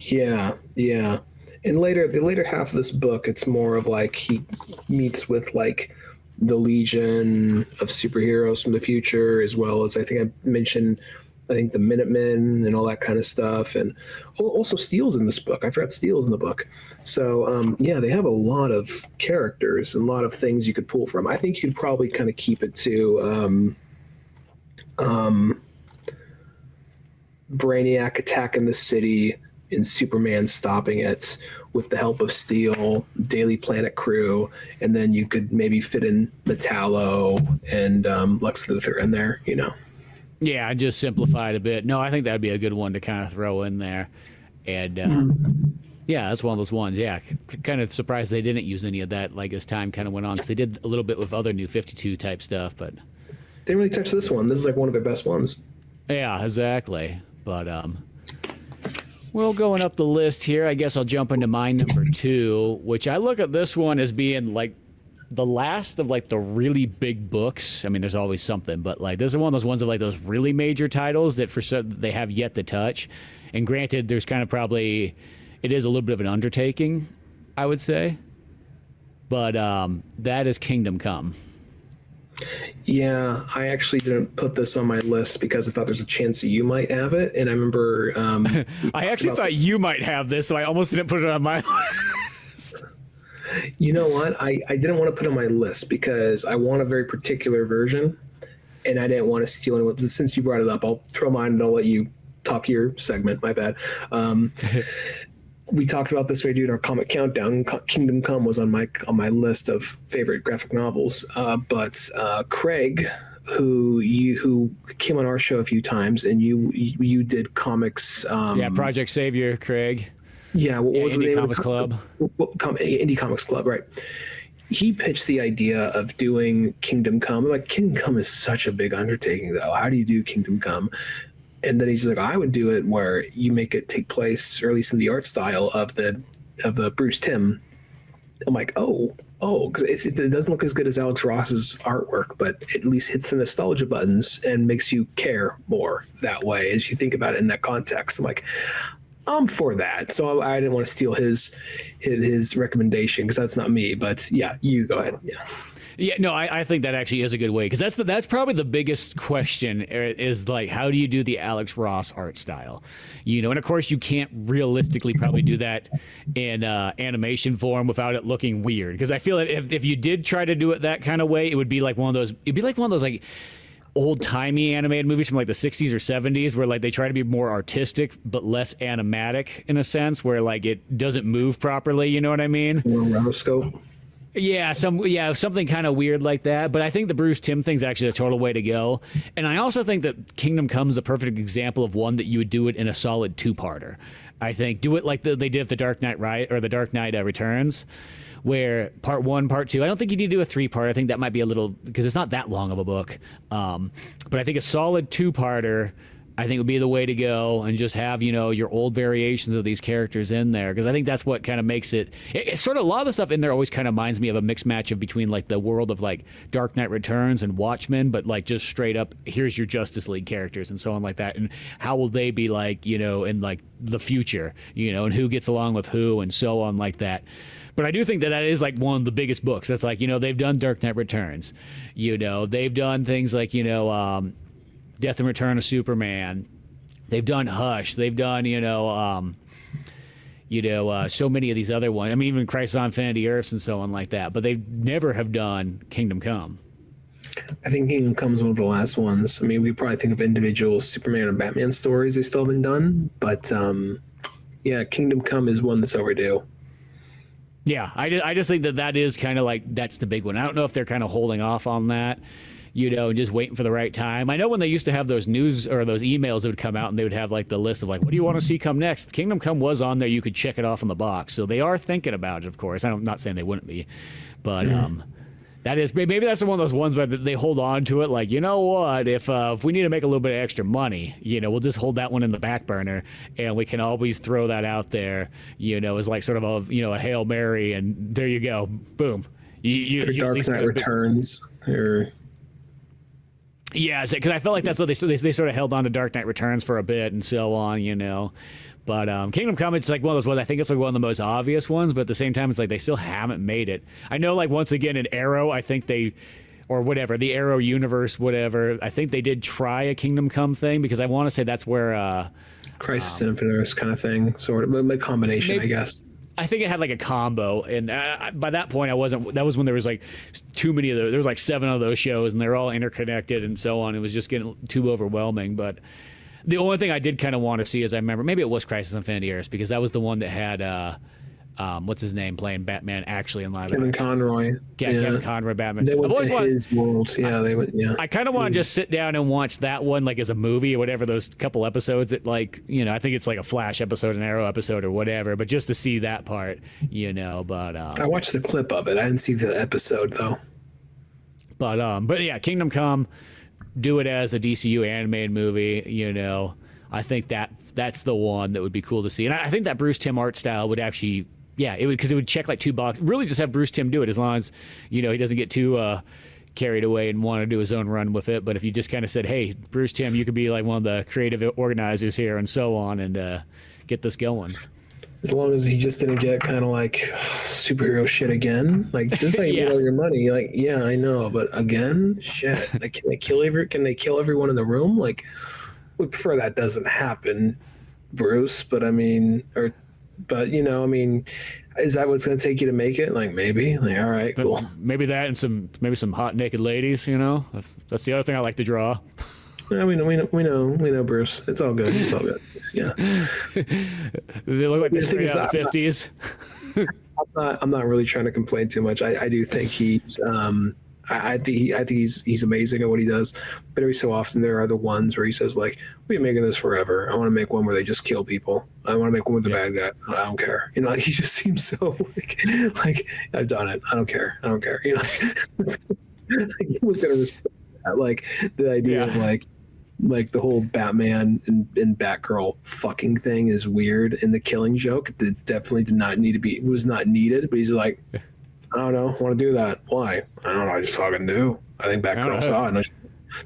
Yeah. And the later half of this book, it's more of he meets with the Legion of superheroes from the future, as well as I think I mentioned. I think the Minutemen and all that kind of stuff. And also Steel's in this book. I forgot Steel's in the book. So, they have a lot of characters and a lot of things you could pull from. I think you could probably kind of keep it to Brainiac attacking the city and Superman stopping it with the help of Steel, Daily Planet crew, and then you could maybe fit in Metallo and Lex Luthor in there, Yeah, I just simplified a bit. No, I think that'd be a good one to kind of throw in there. And yeah, that's one of those ones. Yeah, kind of surprised they didn't use any of that as time kind of went on, because they did a little bit with other New 52 type stuff, but they didn't really touch this one. This is one of their best ones. Yeah, exactly. But well, going up the list here, I guess I'll jump into my number 2, which I look at this one as being the last of the really big books. I mean, there's always something, but this is one of those ones of those really major titles that they have yet to touch. And granted, there's kind of it is a little bit of an undertaking, I would say. But that is Kingdom Come. Yeah, I actually didn't put this on my list because I thought there's a chance that you might have it. And I remember I actually thought you might have this, so I almost didn't put it on my list. You know what? I didn't want to put it on my list because I want a very particular version, and I didn't want to steal anyone. But since you brought it up, I'll throw mine and I'll let you talk your segment. My bad. We talked about this when we did our comic countdown. Kingdom Come was on my list of favorite graphic novels. But Craig, who came on our show a few times, and you did comics. Project Savior, Craig. Yeah, what was the name Comics of the Club? Indie Comics Club, right? He pitched the idea of doing Kingdom Come. Kingdom Come is such a big undertaking, though. How do you do Kingdom Come? And then he's I would do it where you make it take place, or at least in the art style of the Bruce Timm. I'm because it doesn't look as good as Alex Ross's artwork, but it at least hits the nostalgia buttons and makes you care more that way as you think about it in that context. I'm for that. So I didn't want to steal his recommendation because that's not me. But yeah, you go ahead. Yeah. Yeah, no, I think that actually is a good way, because that's probably the biggest question is like, how do you do the Alex Ross art style? You know, and of course you can't realistically probably do that in animation form without it looking weird, because I feel that if you did try to do it that kind of way, it would be like one of those. It'd be like one of those like old-timey animated movies from like the 60s or 70s where like they try to be more artistic but less animatic in a sense, where like it doesn't move properly, you know what I mean? Rotoscope. Yeah, something kind of weird like that. But I think the Bruce Timm thing's actually a total way to go. And I also think that Kingdom Come is a perfect example of one that you would do it in a solid two-parter. I think do it like they did with the Dark Knight the Dark Knight Returns, where part one, part two. I don't think you need to do a three-part. I think that might be a little, because it's not that long of a book. But I think a solid two-parter, I think, would be the way to go, and just have, you know, your old variations of these characters in there, because I think that's what kind of makes it's sort of, a lot of the stuff in there always kind of reminds me of a mixed match of between like the world of like Dark Knight Returns and Watchmen, but like just straight up, here's your Justice League characters and so on like that, and how will they be like, you know, in like the future, you know, and who gets along with who and so on like that. But I do think that is like one of the biggest books. That's like, you know, they've done Dark Knight Returns, you know, they've done things like, you know, Death and Return of Superman. They've done Hush. They've done, so many of these other ones. I mean, even Crisis on Infinity Earths and so on like that. But they never have done Kingdom Come. I think Kingdom Come is one of the last ones. I mean, we probably think of individual Superman and Batman stories they still haven't done. But, yeah, Kingdom Come is one that's overdue. Yeah, I just think that is kind of like, that's the big one. I don't know if they're kind of holding off on that, you know, just waiting for the right time. I know when they used to have those news or those emails that would come out and they would have like the list of like, what do you want to see come next? Kingdom Come was on there. You could check it off in the box. So they are thinking about it, of course. I'm not saying they wouldn't be, but that is, maybe that's one of those ones where they hold on to it. Like, you know what, if we need to make a little bit of extra money, you know, we'll just hold that one in the back burner, and we can always throw that out there, you know, as like sort of a Hail Mary, and there you go. Boom. Dark Knight Returns or... Yeah, because I felt like that's what they sort of held on to Dark Knight Returns for a bit and so on, you know. But Kingdom Come, it's like one of those ones. I think it's like one of the most obvious ones, but at the same time, it's like they still haven't made it. I know, like, once again, in Arrow, I think or whatever, the Arrow universe, whatever, I think they did try a Kingdom Come thing, because I want to say that's where... Crisis Infinite Earths kind of thing, sort of, but a combination, maybe, I guess. I think it had like a combo, and by that point, that was when there was like too many of those. There was like 7 of those shows, and they're all interconnected and so on. It was just getting too overwhelming. But the only thing I did kind of want to see is, I remember, maybe it was Crisis on Infinity Earths, because that was the one that had what's his name playing Batman actually in live Kevin action. Conroy. Yeah, Kevin Conroy Batman. They went to his world. Yeah, they went. Yeah. I kind of want to just sit down and watch that one, like as a movie or whatever. Those couple episodes that, like, you know, I think it's like a Flash episode, an Arrow episode, or whatever. But just to see that part, you know. But I watched the clip of it. I didn't see the episode though. But yeah, Kingdom Come, do it as a DCU animated movie. You know, I think that's the one that would be cool to see, and I think that Bruce Timm art style would actually. Yeah, it would, because it would check like 2 boxes. Really, just have Bruce Timm do it, as long as, you know, he doesn't get too carried away and want to do his own run with it. But if you just kind of said, "Hey, Bruce Timm, you could be like one of the creative organizers here," and so on, and get this going. As long as he just didn't get kind of like superhero shit again. Like, this is how you get all your money. Like, yeah, I know, but again, shit. Like, can they kill everyone in the room? Like, we prefer that doesn't happen, Bruce. But I mean, But, you know, I mean, is that what's going to take you to make it? Like, maybe. Like, all right, cool. Maybe that, and some hot naked ladies, you know? That's the other thing I like to draw. Yeah, we know, Bruce. It's all good. It's all good. Yeah. They look like they're straight out of the 50s. I'm not really trying to complain too much. I do think he's... I think he's amazing at what he does, but every so often there are the ones where he says, like, we're making this forever. I want to make one where they just kill people. I want to make one with the bad guy. I don't care. You know, he just seems so like I've done it. I don't care. You know, he was gonna respect that. Like, the idea of like the whole Batman and Batgirl fucking thing is weird, and the killing joke that definitely was not needed. But he's like, I don't know. I want to do that. Why? I don't know. I just fucking do. I think Batgirl saw it.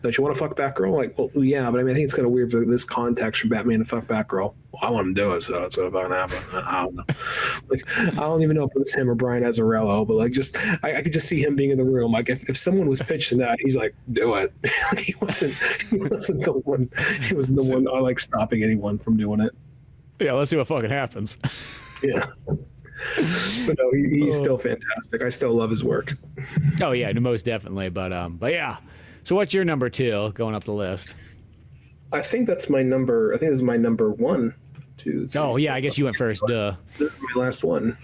Don't you want to fuck Batgirl? Like, well, yeah, but I mean, I think it's kind of weird for this context for Batman to fuck Batgirl. Well, I want to do it, so it's not going to happen. I don't know. Like, I don't even know if it's him or Brian Azzarello, but like, just I could just see him being in the room. Like, if someone was pitching that, he's like, do it. He wasn't the one. He wasn't the one like stopping anyone from doing it. Yeah, let's see what fucking happens. Yeah. But no, he's still fantastic. I still love his work. Oh yeah, most definitely. But yeah. So what's your number 2 going up the list? I think that's my number. I think this is my number 1, 2, 3. Oh yeah, I guess you went first. Duh. This is my last one.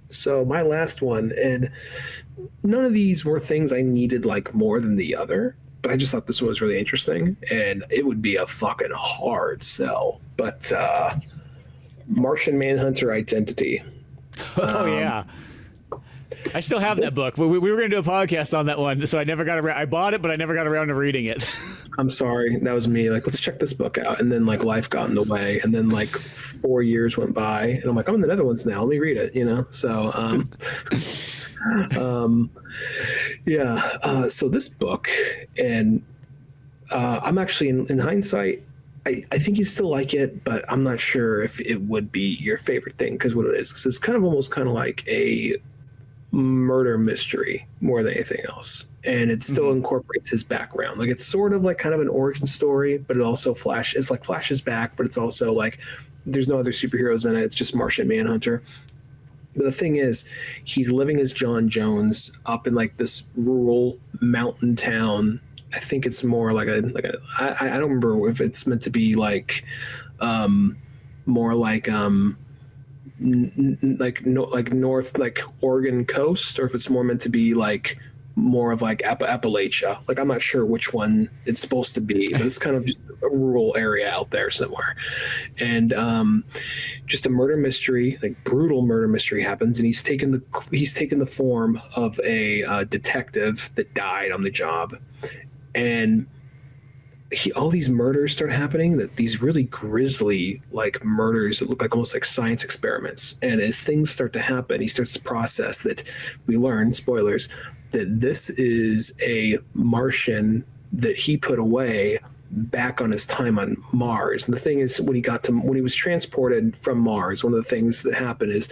So my last one, and none of these were things I needed like more than the other, but I just thought this one was really interesting, and it would be a fucking hard sell. But Martian Manhunter Identity. Oh yeah. I still have that book. We were going to do a podcast on that one, so I never got around. I bought it, but I never got around to reading it. I'm sorry, that was me. Like, let's check this book out, and then like life got in the way, and then like 4 years went by, and I'm like, I'm in the Netherlands now. Let me read it. So, yeah. So this book, and I'm actually in hindsight, I think you still like it, but I'm not sure if it would be your favorite thing because what it is, because it's kind of almost kind of like a murder mystery more than anything else, and it still incorporates his background. Like it's sort of like kind of an origin story, but it also flashes back, but it's also like there's no other superheroes in it. It's just Martian Manhunter. But the thing is, he's living as John Jones up in like this rural mountain town. I think it's more like I don't remember if it's meant to be like more like north like Oregon coast, or if it's more meant to be like more of like Appalachia. Like I'm not sure which one it's supposed to be, but it's kind of just a rural area out there somewhere. And just a murder mystery, like brutal murder mystery happens, and he's taken the form of a detective that died on the job. And all these murders start happening, that these really grisly like murders that look like almost like science experiments. And as things start to happen, he starts to process that we learn, spoilers, that this is a Martian that he put away back on his time on Mars. And the thing is, when he was transported from Mars, one of the things that happened is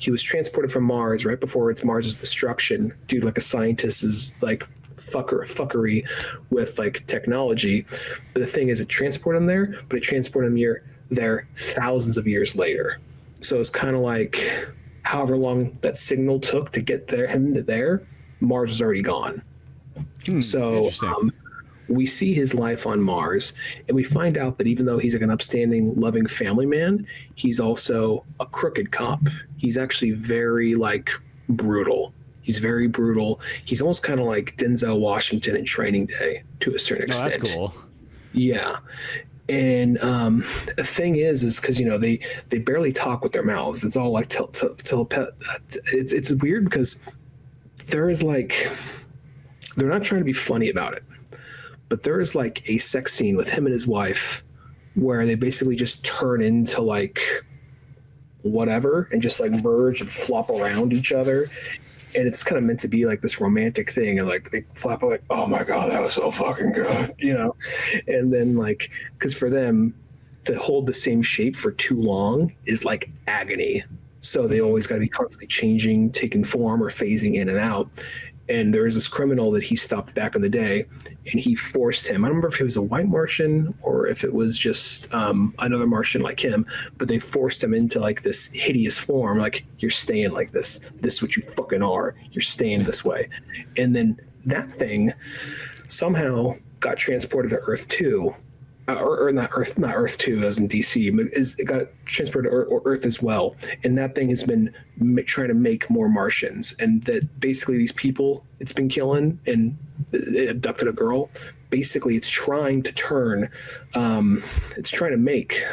he was transported from Mars right before it's Mars's destruction due to like a scientist's like fuckery with like technology. But the thing is, it transported him there, but it transported him there thousands of years later. So it's kind of like however long that signal took to get him to there, Mars was already gone. So we see his life on Mars, and we find out that even though he's like an upstanding, loving family man, he's also a crooked cop. He's actually very like brutal. He's very brutal. He's almost kind of like Denzel Washington in Training Day to a certain extent. Oh, that's cool. Yeah. And the thing is because, they barely talk with their mouths. It's all like it's weird because there is like, they're not trying to be funny about it, but there is like a sex scene with him and his wife where they basically just turn into like whatever and just like merge and flop around each other. And it's kind of meant to be like this romantic thing, and like they flap like, oh my god, that was so fucking good, and then like, because for them to hold the same shape for too long is like agony, so they always got to be constantly changing, taking form, or phasing in and out. And there is this criminal that he stopped back in the day, and he forced him. I don't remember if he was a white Martian or if it was just another Martian like him, but they forced him into like this hideous form. Like, you're staying like this. This is what you fucking are. You're staying this way. And then that thing somehow got transported to Earth 2. Or not Earth 2 as in DC, but it got transported to Earth as well. And that thing has been trying to make more Martians. And that basically these people it's been killing, and it abducted a girl. Basically, it's trying to make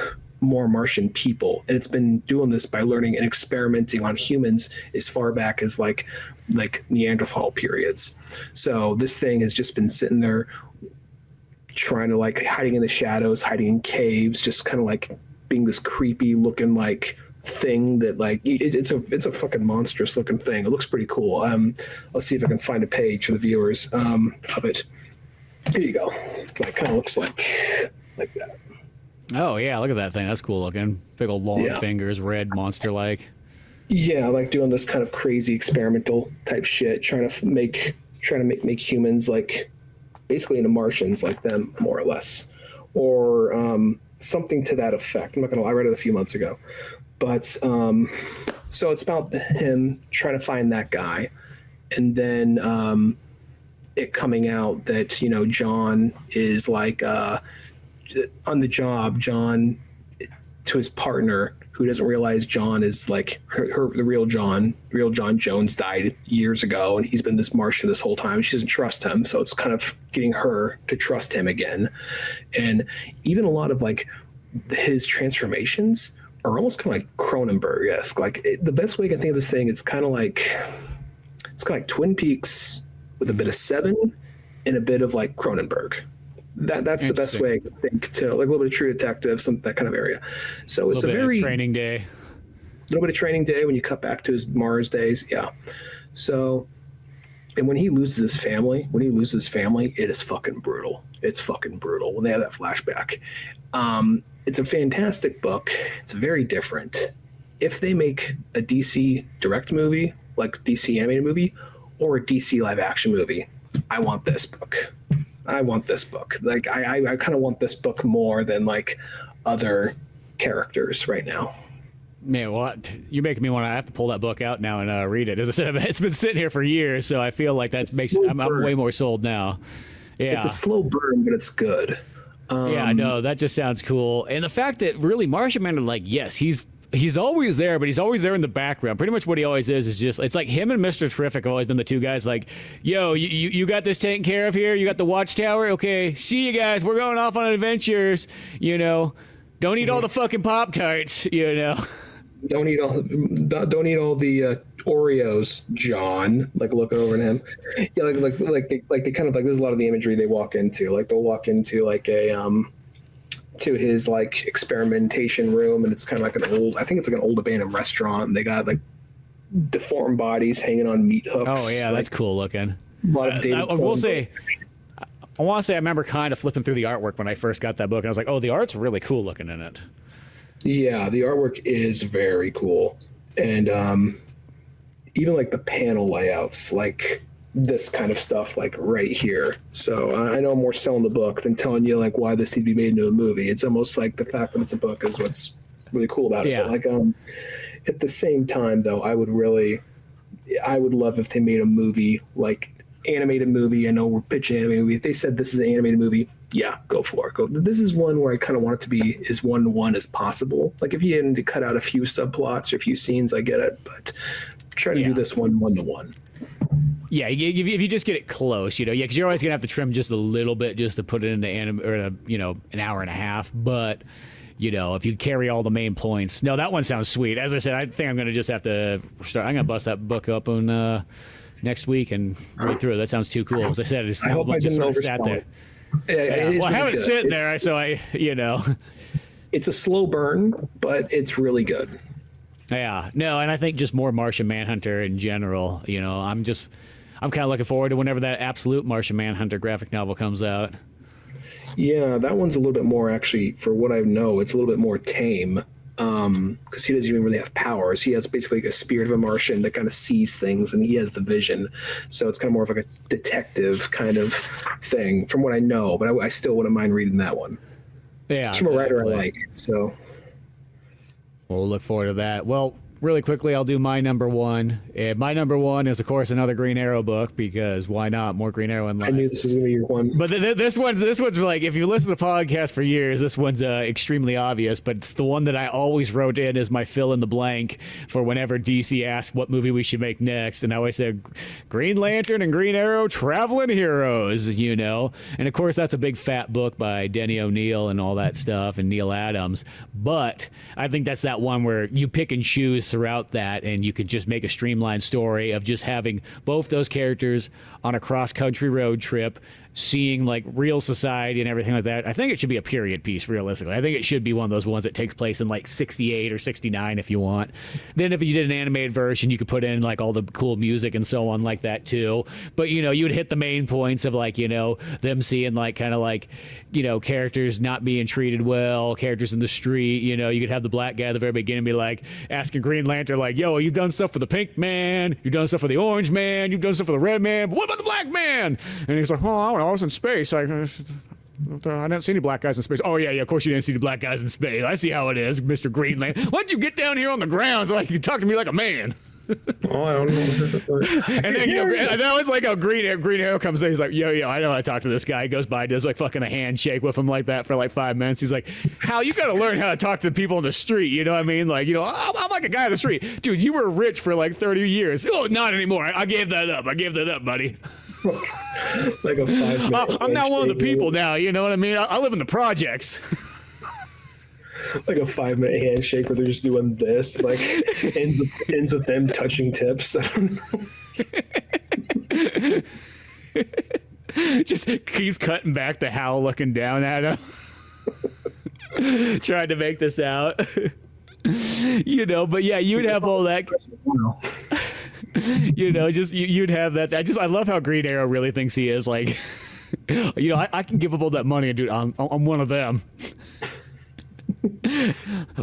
more Martian people. And it's been doing this by learning and experimenting on humans as far back as like Neanderthal periods. So this thing has just been sitting there trying to like hiding in the shadows, hiding in caves, just kind of like being this creepy looking like thing that like it's a fucking monstrous looking thing. It looks pretty cool. I'll see if I can find a page for the viewers of it. Here you go. That kind of looks like that. Oh yeah, look at that thing. That's cool looking. Big old long fingers, red monster like. Yeah, like doing this kind of crazy experimental type shit, trying to make humans like basically into Martians like them, more or less, or something to that effect. I read it a few months ago, but so it's about him trying to find that guy, and then it coming out that John is like on the job. John, to his partner, who doesn't realize John is like the real John. Real John Jones died years ago, and he's been this Martian this whole time. She doesn't trust him, so it's kind of getting her to trust him again. And even a lot of like his transformations are almost kind of like Cronenberg-esque. Like the best way I can think of this thing, it's kind of like Twin Peaks with a bit of Seven and a bit of like Cronenberg. That's the best way I can think, to like a little bit of True Detective, that kind of area. So it's a very Training Day. A little bit of Training Day when you cut back to his Mars days. Yeah. So, and when he loses his family, it is fucking brutal. It's fucking brutal when they have that flashback. It's a fantastic book. It's very different. If they make a DC direct movie, like DC animated movie, or a DC live action movie, I want this book. Like I kind of want this book more than like other characters right now. Man, what? You're making me want to have to pull that book out now and read it. As I said, it's been sitting here for years, so I feel like that makes I'm way more sold now. Yeah, it's a slow burn, but it's good. Yeah, I know. That just sounds cool. And the fact that really Martian Man, like, yes, he's always there, but he's always there in the background. Pretty much what he always is just, it's like him and Mr. Terrific have always been the two guys like, yo, you got this taken care of here? You got the watchtower? Okay, see you guys. We're going off on adventures, Don't eat all the fucking Pop-Tarts, Don't eat all the Oreos, John. Like looking over at him. Yeah, like they kind of like, there's a lot of the imagery they walk into. Like they'll walk into like a to his like experimentation room, and it's kind of like I think it's like an old abandoned restaurant, and they got like deformed bodies hanging on meat hooks. Oh yeah, that's cool looking. A lot of I want to say I remember kind of flipping through the artwork when I first got that book, and I was like, oh, the art's really cool looking in it. Yeah, the artwork is very cool, and even like the panel layouts, like this kind of stuff, like right here. So I know I'm more selling the book than telling you like why this needs to be made into a movie. It's almost like the fact that it's a book is what's really cool about it. Yeah. But like at the same time though, I would love if they made a movie, like animated movie. I know we're pitching animated movie. If they said this is an animated movie, yeah, go for it. This is one where I kind of want it to be as one-to-one as possible. Like if you had to cut out a few subplots or a few scenes, I get it, but try to do this one-to-one. Yeah, if you just get it close, because you're always gonna have to trim just a little bit just to put it into an hour and a half. But if you carry all the main points, no, that one sounds sweet. As I said, I think I'm gonna just have to start. I'm gonna bust that book up on next week and read through it. That sounds too cool. As I said, I hope I didn't oversell it. Well, I have it sitting there, so It's a slow burn, but it's really good. Yeah, no, and I think just more Martian Manhunter in general. I'm kind of looking forward to whenever that Absolute Martian Manhunter graphic novel comes out. Yeah, that one's a little bit more, actually, for what I know, it's a little bit more tame, because he doesn't even really have powers. He has basically like a spirit of a Martian that kind of sees things, and he has the vision. So it's kind of more of like a detective kind of thing, from what I know. But I still wouldn't mind reading that one. Yeah, it's from a writer I like. So we'll look forward to that. Well, really quickly, I'll do my number one. And my number one is, of course, another Green Arrow book, because why not? More Green Arrow in life. I knew this was going to be your one. But this one's like, if you listen to the podcast for years, this one's extremely obvious, but it's the one that I always wrote in as my fill in the blank for whenever DC asked what movie we should make next. And I always said Green Lantern and Green Arrow, Traveling Heroes, And of course, that's a big fat book by Denny O'Neil and all that stuff, and Neil Adams. But I think that's that one where you pick and choose throughout that, and you could just make a streamlined story of just having both those characters on a cross-country road trip, seeing like real society and everything like that, I think it should be a period piece. Realistically, I think it should be one of those ones that takes place in like 68 or 69 if you want. Then if you did an animated version, you could put in like all the cool music and so on like that too. But you know, you would hit the main points of like, you know, them seeing like kind of like, you know, characters not being treated well, characters in the street. You know, you could have the black guy at the very beginning be like asking Green Lantern like, yo, you've done stuff for the pink man, you've done stuff for the orange man, you've done stuff for the red man, but what about the black man? And he's like, oh, I don't know, I was in space. I didn't see any black guys in space. Oh, yeah, of course you didn't see the black guys in space. I see how it is, Mr. Green Lantern. Why'd you get down here on the ground so you can talk to me like a man? Oh, I don't know. And then, you know, and that was like how Green Arrow comes in. He's like, yo, I know how to talk to this guy. He goes by, does like fucking a handshake with him like that for like 5 minutes. He's like, Hal, you got to learn how to talk to the people on the street. You know what I mean? Like, you know, I'm like a guy on the street. Dude, you were rich for like 30 years. Oh, not anymore. I gave that up. Buddy. Like a 5 minute. I'm not one of the people now. You know what I mean? I live in the projects. Like a 5 minute handshake where they're just doing this, like ends with them touching tips. Just keeps cutting back to Hal looking down at him. Trying to make this out. You know, but yeah, you'd have all that. You know, just you'd have that. I love how Green Arrow really thinks he is like, you know, I can give up all that money and dude, I'm one of them.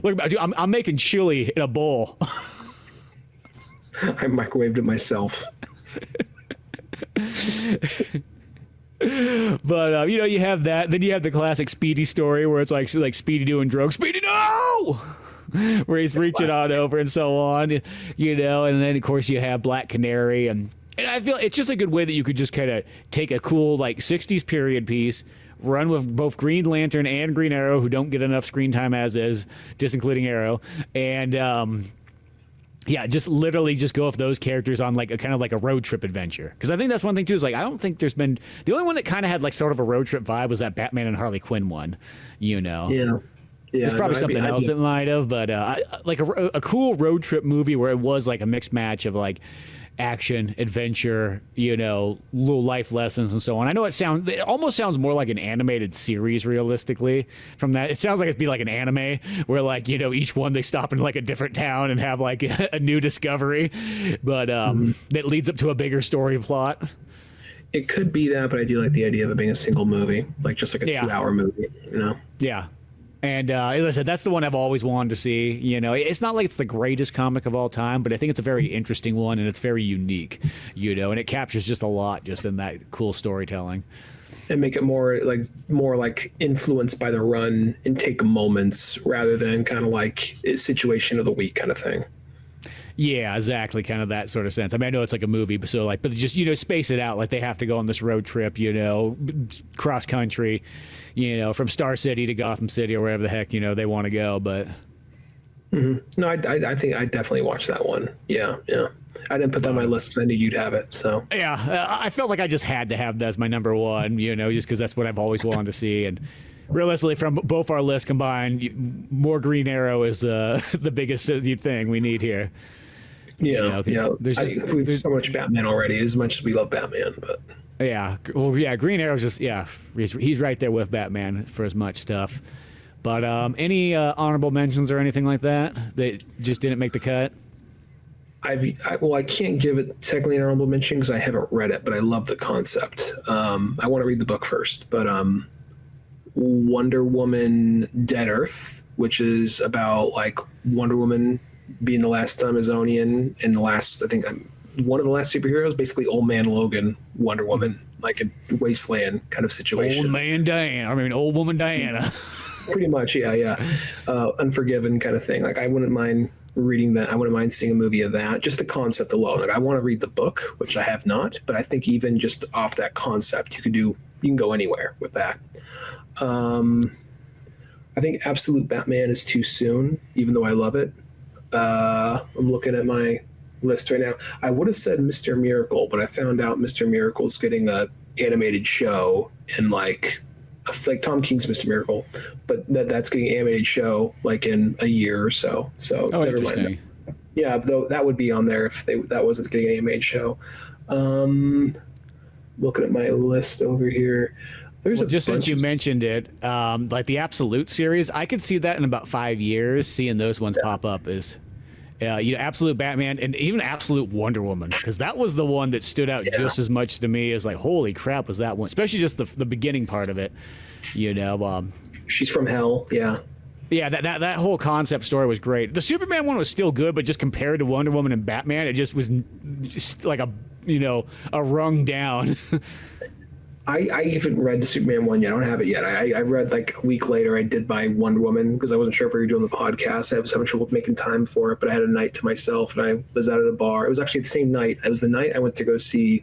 Look, dude, I'm making chili in a bowl. I microwaved it myself. But you know, you have that. Then you have the classic Speedy story where it's like Speedy doing drugs. Speedy, no! Where he's reaching on over and so on. You know, and then of course you have Black Canary, and I feel it's just a good way that you could just kind of take a cool like 60s period piece, run with both Green Lantern and Green Arrow, who don't get enough screen time as is, just including Arrow, and yeah, just literally just go with those characters on like a kind of like a road trip adventure. Because I think that's one thing too is like I don't think there's been the only one that kind of had like sort of a road trip vibe was that Batman and Harley Quinn one, you know. Yeah. There's probably something else that might have, but like a cool road trip movie where it was like a mixed match of like action, adventure, you know, little life lessons and so on. I know it almost sounds more like an animated series realistically from that. It sounds like it'd be like an anime where like, you know, each one they stop in like a different town and have like a new discovery, but that leads up to a bigger story plot. It could be that, but I do like the idea of it being a single movie, like just like a 2-hour movie, you know? Yeah. And as I said, that's the one I've always wanted to see. You know, it's not like it's the greatest comic of all time, but I think it's a very interesting one, and it's very unique, you know, and it captures just a lot just in that cool storytelling. And make it more like influenced by the run and take moments rather than kind of like a situation of the week kind of thing. Yeah, exactly. Kind of that sort of sense. I mean, I know it's like a movie, but so like, but just, you know, space it out. Like they have to go on this road trip, you know, cross country, you know, from Star City to Gotham City or wherever the heck, you know, they want to go. But no, I think I definitely watched that one. Yeah. I didn't put that on my list because I knew you'd have it. So yeah, I felt like I just had to have that as my number one, you know, just because that's what I've always wanted to see. And realistically, from both our lists combined, more Green Arrow is the biggest thing we need here. Yeah, you know, there's so much Batman already, as much as we love Batman, but yeah, well, yeah, Green Arrow's just he's right there with Batman for as much stuff. But any honorable mentions or anything like that just didn't make the cut? I can't give it technically an honorable mention because I haven't read it, but I love the concept. I want to read the book first, but Wonder Woman Dead Earth, which is about like Wonder Woman being the last Amazonian and the last, I think, one of the last superheroes, basically Old Man Logan, Wonder Woman, like a wasteland kind of situation. Old Woman Diana. Pretty much, yeah. Unforgiven kind of thing. Like I wouldn't mind reading that. I wouldn't mind seeing a movie of that. Just the concept alone. Like I want to read the book, which I have not, but I think even just off that concept, you can go anywhere with that. I think Absolute Batman is too soon, even though I love it. I'm looking at my list right now. I would have said Mr. Miracle, but I found out Mr. Miracle is getting a animated show in like Tom King's Mr. Miracle, but that's getting an animated show like in a year or so. So never mind. Yeah, though that would be on there if that wasn't getting an animated show. looking at my list over here. There's Well, just since you mentioned it, like the Absolute series, I could see that in about 5 years, seeing those ones pop up is, Absolute Batman and even Absolute Wonder Woman, because that was the one that stood out just as much to me as like, holy crap, was that one? Especially just the beginning part of it, She's from hell, yeah. Yeah, that whole concept story was great. The Superman one was still good, but just compared to Wonder Woman and Batman, it just was just like a rung down. I haven't read the Superman one yet. I don't have it yet. I read like a week later. I did buy Wonder Woman because I wasn't sure if we were doing the podcast. I was having trouble making time for it, but I had a night to myself and I was out at a bar. It was actually the same night. It was the night I went to go see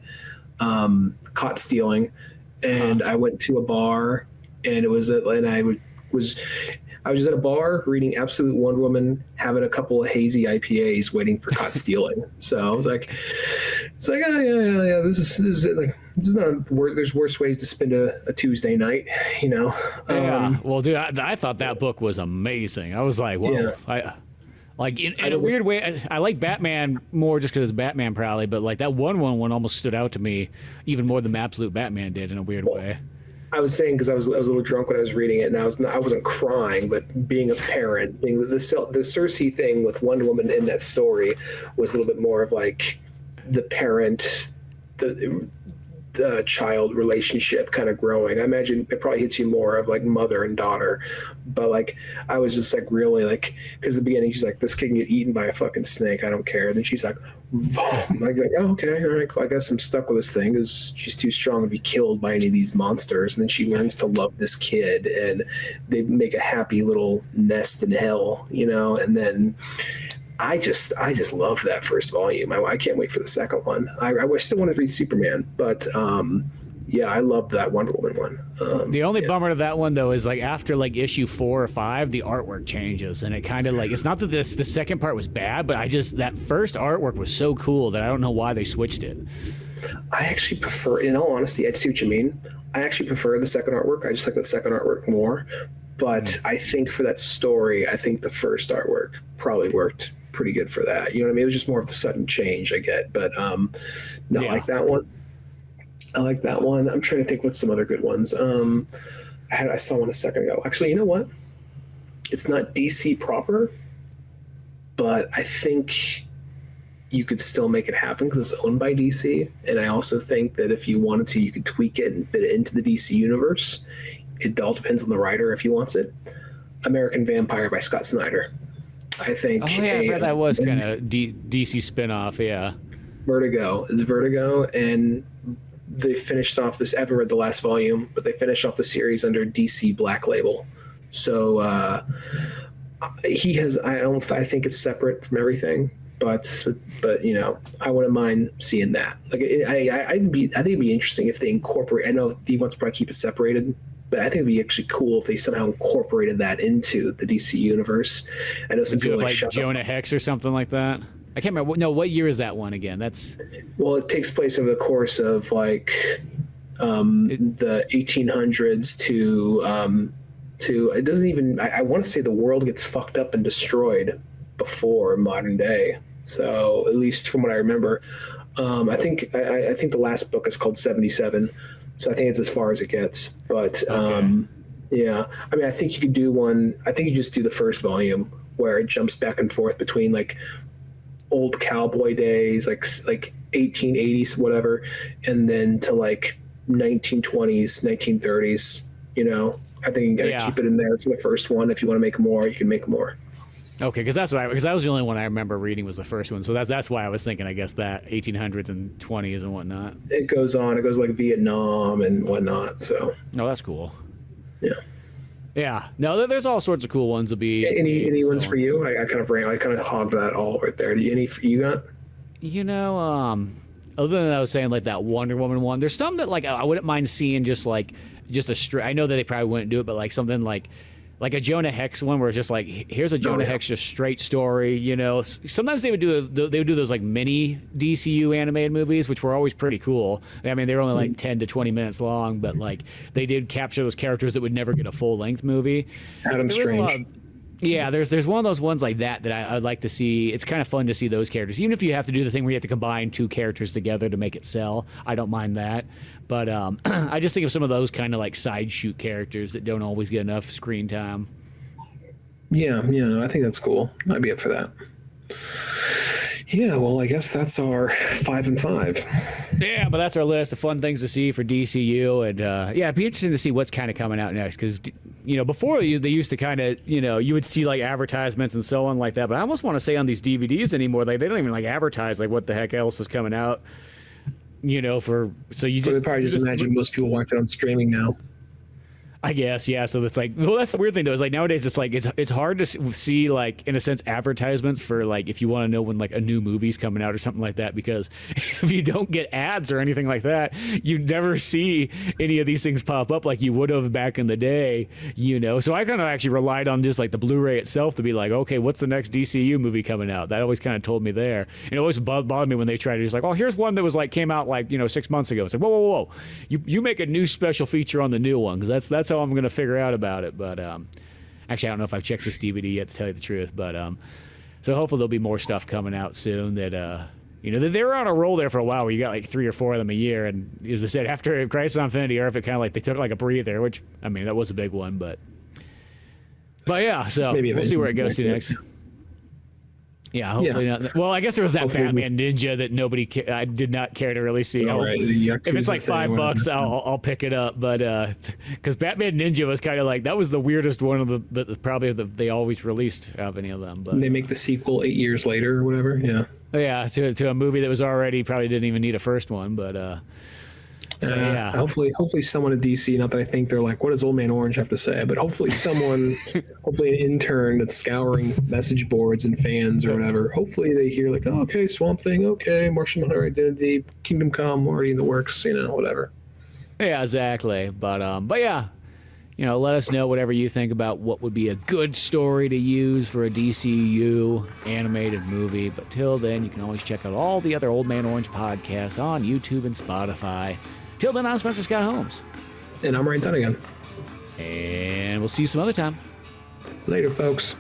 Caught Stealing, and I went to a bar, and I was just at a bar reading Absolute Wonder Woman, having a couple of hazy IPAs, waiting for Caught Stealing. So I was like, yeah. This is like, this is not there's worse ways to spend a Tuesday night, Yeah. Well, dude, I thought that book was amazing. I was like, whoa. Yeah. In a weird way, I like Batman more just because it's Batman, probably, but like that one almost stood out to me even more than Absolute Batman did in a weird way. I was saying because I was a little drunk when I was reading it, and I wasn't crying, but being a parent, the Cersei thing with Wonder Woman in that story was a little bit more of like the parent, the child relationship kind of growing. I imagine it probably hits you more of like mother and daughter, but like I was just like really like, because at the beginning she's like, this kid can get eaten by a fucking snake, I don't care. And then she's like, like oh, okay, all right, cool. I guess I'm stuck with this thing because she's too strong to be killed by any of these monsters. And then she learns to love this kid, and they make a happy little nest in hell, and then I just loved that first volume. I can't wait for the second one. I still want to read Superman, but yeah, I loved that Wonder Woman one. The only bummer to that one though is like after like issue 4 or 5, the artwork changes, and it kind of like, it's not that the second part was bad, but that first artwork was so cool that I don't know why they switched it. I actually prefer, in all honesty, I see what you mean. I actually prefer the second artwork. I just like the second artwork more. But I think for that story, I think the first artwork probably worked pretty good for that. You know what I mean? It was just more of the sudden change I get. But I like that one. I'm trying to think what's some other good ones. I saw one a second ago. Actually, you know what? It's not DC proper, but I think you could still make it happen because it's owned by DC. And I also think that if you wanted to, you could tweak it and fit it into the DC universe. It all depends on the writer if he wants it. American Vampire by Scott Snyder. I think. Oh yeah, I heard that was kind of DC spinoff. Yeah. Vertigo is Vertigo, and they finished off this. I haven't read the last volume, but they finished off the series under DC Black Label. So he has. I think it's separate from everything. But I wouldn't mind seeing that. Like I think it'd be interesting if they incorporate. I know he wants to probably keep it separated, but I think it'd be actually cool if they somehow incorporated that into the DC universe. I know some people like Jonah Hex or something like that. I can't remember. No, what year is that one again? Well, it takes place over the course of like the 1800s to it doesn't even. I want to say the world gets fucked up and destroyed before modern day. So at least from what I remember, I think the last book is called 77. So I think it's as far as it gets. But yeah, I mean, I think you could do one. I think you just do the first volume where it jumps back and forth between like old cowboy days, like 1880s, whatever, and then to like 1920s, 1930s. I think you gotta keep it in there for the first one. If you want to make more, you can make more. Okay, because that was the only one I remember reading was the first one, so that's why I was thinking, I guess, that 1800s and 20s and whatnot. It goes on. It goes like Vietnam and whatnot. So. Oh, that's cool. Yeah. Yeah. No, there's all sorts of cool ones to be. Any ones for you? I kind of hogged that all right there. Any you got? Other than I was saying like that Wonder Woman one, there's some that like I wouldn't mind seeing just a straight. I know that they probably wouldn't do it, but like something like a Jonah Hex one where it's just like, here's a Jonah Hex just straight story, Sometimes they would do those like mini DCU animated movies, which were always pretty cool. I mean, they were only like 10 to 20 minutes long, but like they did capture those characters that would never get a full length movie. Adam Strange. Yeah, there's one of those ones like that I'd like to see. It's kind of fun to see those characters, even if you have to do the thing where you have to combine two characters together to make it sell. I don't mind that, but I just think of some of those kind of like side shoot characters that don't always get enough screen time. Yeah, I think that's cool. I'd be up for that. Yeah, well, I guess that's our 5 and 5. Yeah, but that's our list of fun things to see for DCU, and yeah, it'd be interesting to see what's kind of coming out next, because before they used to kind of you would see like advertisements and so on like that, but I almost want to say on these DVDs anymore, like they don't even like advertise like what the heck else is coming out. So you just they probably just imagine most people watch it on streaming now. I guess, yeah. So that's like, well, that's the weird thing though. Is like nowadays it's like it's hard to see like in a sense advertisements for like if you want to know when like a new movie's coming out or something like that, because if you don't get ads or anything like that, you never see any of these things pop up like you would have back in the day. So I kind of actually relied on just like the Blu-ray itself to be like, okay, what's the next DCU movie coming out? That always kind of told me there. And it always bothered me when they tried to just like, oh, here's one that was like came out like 6 months ago. It's like, whoa. You make a new special feature on the new one, because that's how I'm going to figure out about it. But actually, I don't know if I've checked this DVD yet, to tell you the truth. But so hopefully there'll be more stuff coming out soon. That they were on a roll there for a while where you got like 3 or 4 of them a year. And as I said, after Crisis on Infinity Earth, it kind of like they took like a breather, which I mean that was a big one. But yeah, so we'll see where it goes to next. Yeah, hopefully not. Well, I guess there was that Batman Ninja that I did not care to really see. Right. If it's like $5, I'll pick it up. But because Batman Ninja was kind of like that was the weirdest one of they always released of any of them. But they make the sequel 8 years later or whatever. Yeah. To a movie that was already probably didn't even need a first one. But so, yeah. Hopefully someone at DC, not that I think they're like, what does Old Man Orange have to say? But hopefully hopefully an intern that's scouring message boards and fans or whatever, hopefully they hear like, oh, okay, Swamp Thing, okay, Martian Hunter Identity, Kingdom Come, already in the works, whatever. Yeah, exactly. But yeah, let us know whatever you think about what would be a good story to use for a DCU animated movie. But till then, you can always check out all the other Old Man Orange podcasts on YouTube and Spotify. Till then, I'm Spencer Scott Holmes. And I'm Ryan Dunigan. And we'll see you some other time. Later, folks.